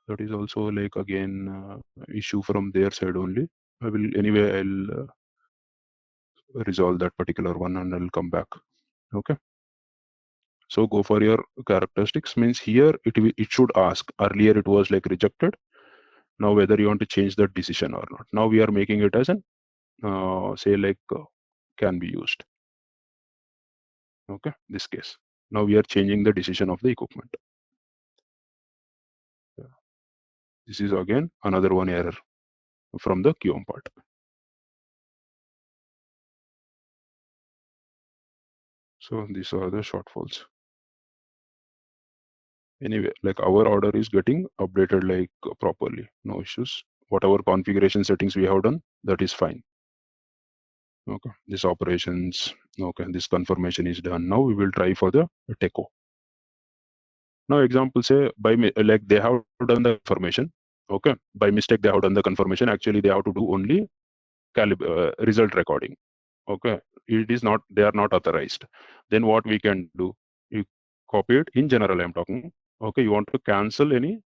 A: that is also like again issue from their side only. I will anyway, I'll resolve that particular one and I'll come back. Okay, so go for your characteristics, means here it should ask, earlier it was like rejected, now whether you want to change that decision or not. Now we are making it as an say like can be used. Okay, this case, now we are changing the decision of the equipment. This is again another one error from the QM part. So these are the shortfalls. Anyway, like our order is getting updated like properly, no issues. Whatever configuration settings we have done, that is fine. Okay, this operations, okay, this confirmation is done. Now we will try for the TECO. Now example, say by like they have done the confirmation. Okay, by mistake they have done the confirmation. Actually they have to do only result recording. Okay, it is not, they are not authorized. Then what we can do? You copy it in general, I'm talking. Okay, you want to cancel any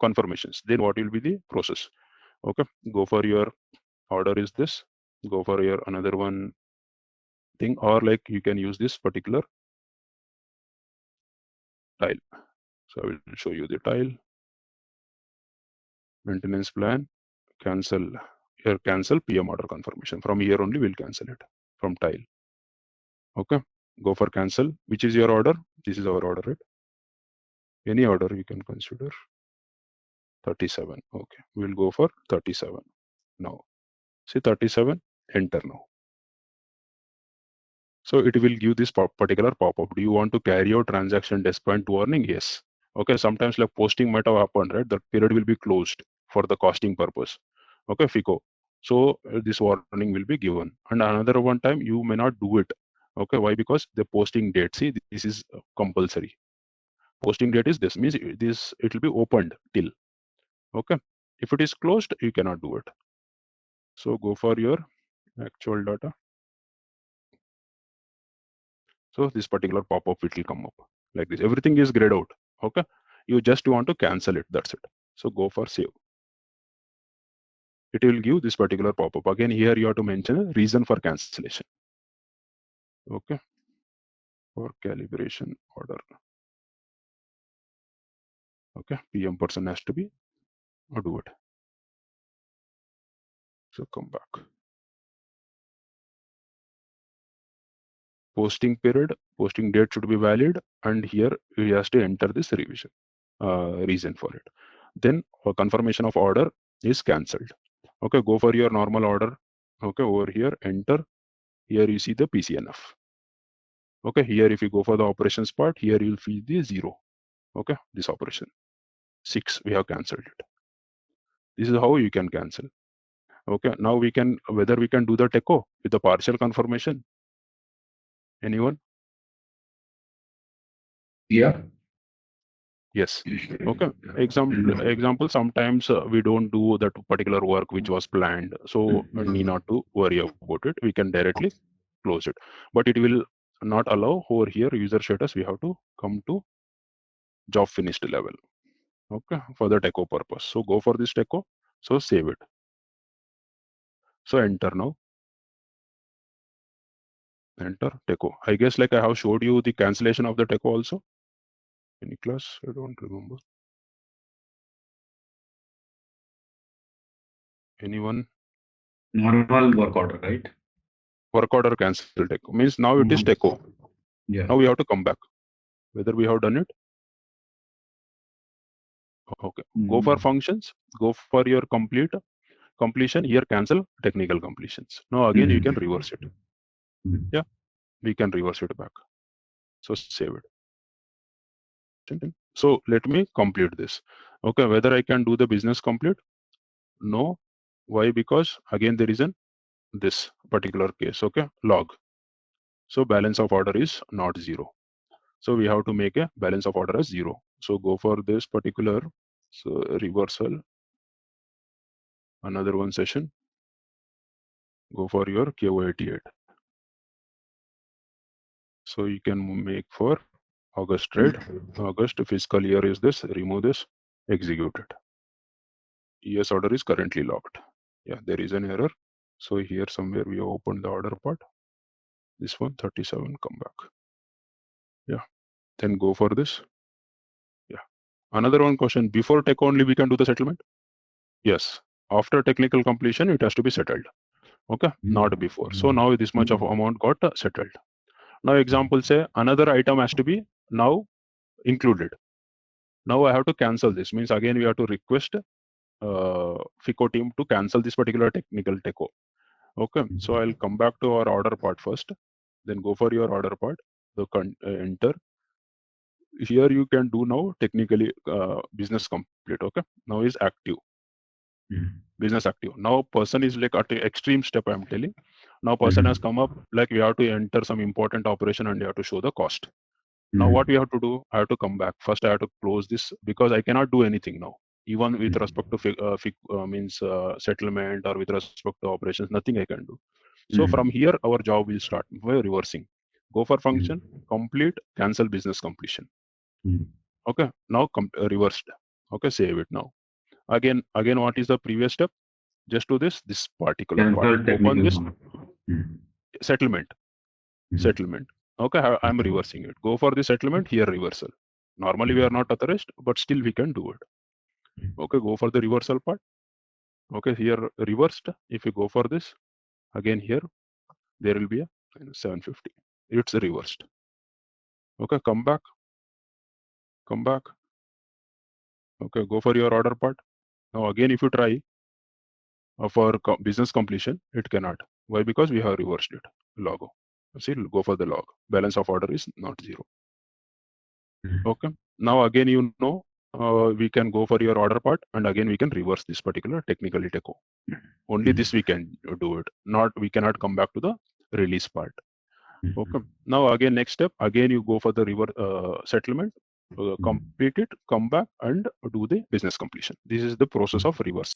A: confirmations. Then what will be the process? Okay, go for your order is this. Go for your another one thing, or like you can use this particular tile. So I will show you the tile. Maintenance plan, cancel. Here cancel PM order confirmation. From here only we'll cancel it from tile. Okay, go for cancel. Which is your order? This is our order, right? Any order you can consider. 37. Okay, we'll go for 37 now. See 37, enter now. So it will give this particular pop-up. Do you want to carry out transaction despite warning? Yes. Okay, sometimes like posting might have happened, right? The period will be closed for the costing purpose. Okay, FICO. So this warning will be given. And another one time you may not do it. Okay, why? Because the posting date, see, this is compulsory. Posting date is this, means this, it will be opened till. Okay, if it is closed, you cannot do it. So go for your actual data. So this particular pop-up will come up like this. Everything is grayed out. Okay, you just want to cancel it. That's it. So go for save. It will give this particular pop-up. Again, here you have to mention a reason for cancellation. Okay, for calibration order. Okay, PM person has to be or do it. So come back. Posting period, posting date should be valid, and here he has to enter this revision reason for it. Then confirmation of order is cancelled. Okay, go for your normal order. Okay, over here, enter. Here you see the PCNF. Okay, here if you go for the operations part, here you'll feel the 0. Okay, this operation 6, we have cancelled it. This is how you can cancel. Okay, now we can, whether we can do the TECO with the partial confirmation. Anyone?
B: Yeah.
A: Yes. Okay. Example. Sometimes we don't do that particular work which was planned, so need not to worry about it. We can directly close it, but it will not allow over here user status. We have to come to job finished level. Okay, for the TECO purpose. So go for this TECO. So save it. So enter now. Enter TECO. I guess like I have showed you the cancellation of the TECO also. Any class? I don't remember. Anyone?
B: Normal work order, right?
A: Work order cancel TECO means now it is TECO.
B: Yeah.
A: Now we have to come back. Whether we have done it. Okay. Go for functions. Go for your completion. Here cancel technical completions. Now again you can reverse it. Yeah, we can reverse it back. So save it. So let me complete this. Okay, whether I can do the business complete? No. Why? Because again there is this particular case. Okay, log. So balance of order is not 0. So we have to make a balance of order as 0. So go for this particular reversal. Another one session. Go for your KO88. So you can make for August trade. August fiscal year is this. Remove this. Execute it. ES order is currently locked. Yeah, there is an error. So here somewhere we open the order part. This one 37. Come back. Yeah. Then go for this. Yeah. Another one question. Before tech only we can do the settlement. Yes. After technical completion, it has to be settled. Okay. Not before. So now this much of amount got settled. Now example say another item has to be now included. Now I have to cancel this. Means again we have to request FICO team to cancel this particular technical TECO. Okay, so I'll come back to our order part first. Then go for your order part. The enter. Here you can do now technically business complete. Okay, now is active. Business active. Now person is like at the extreme step. I'm telling. Now person has come up like we have to enter some important operation and you have to show the cost. Now what we have to do? I have to come back. First I have to close this because I cannot do anything now. even with respect to means settlement or with respect to operations, nothing I can do. So from here, our job will start by reversing. Go for function, complete, cancel business completion. Okay, now reversed. Okay, save it now. Again, what is the previous step? Just do this particular part. Open this settlement. Settlement. Okay, I'm reversing it. Go for the settlement, here reversal. Normally we are not authorized, but still we can do it. Okay, go for the reversal part. Okay, here reversed. If you go for this, again here, there will be a 750. It's reversed. Okay, come back. Come back. Okay, go for your order part. Now again, if you try for business completion, it cannot. Why? Because we have reversed it. Logo. See, go for the log. Balance of order is not 0. Okay. Now again, we can go for your order part, and again we can reverse this particular technically techo. Only this we can do it. We cannot come back to the release part. Okay. Now again, next step, again you go for the settlement, complete it, come back and do the business completion. This is the process of reverse.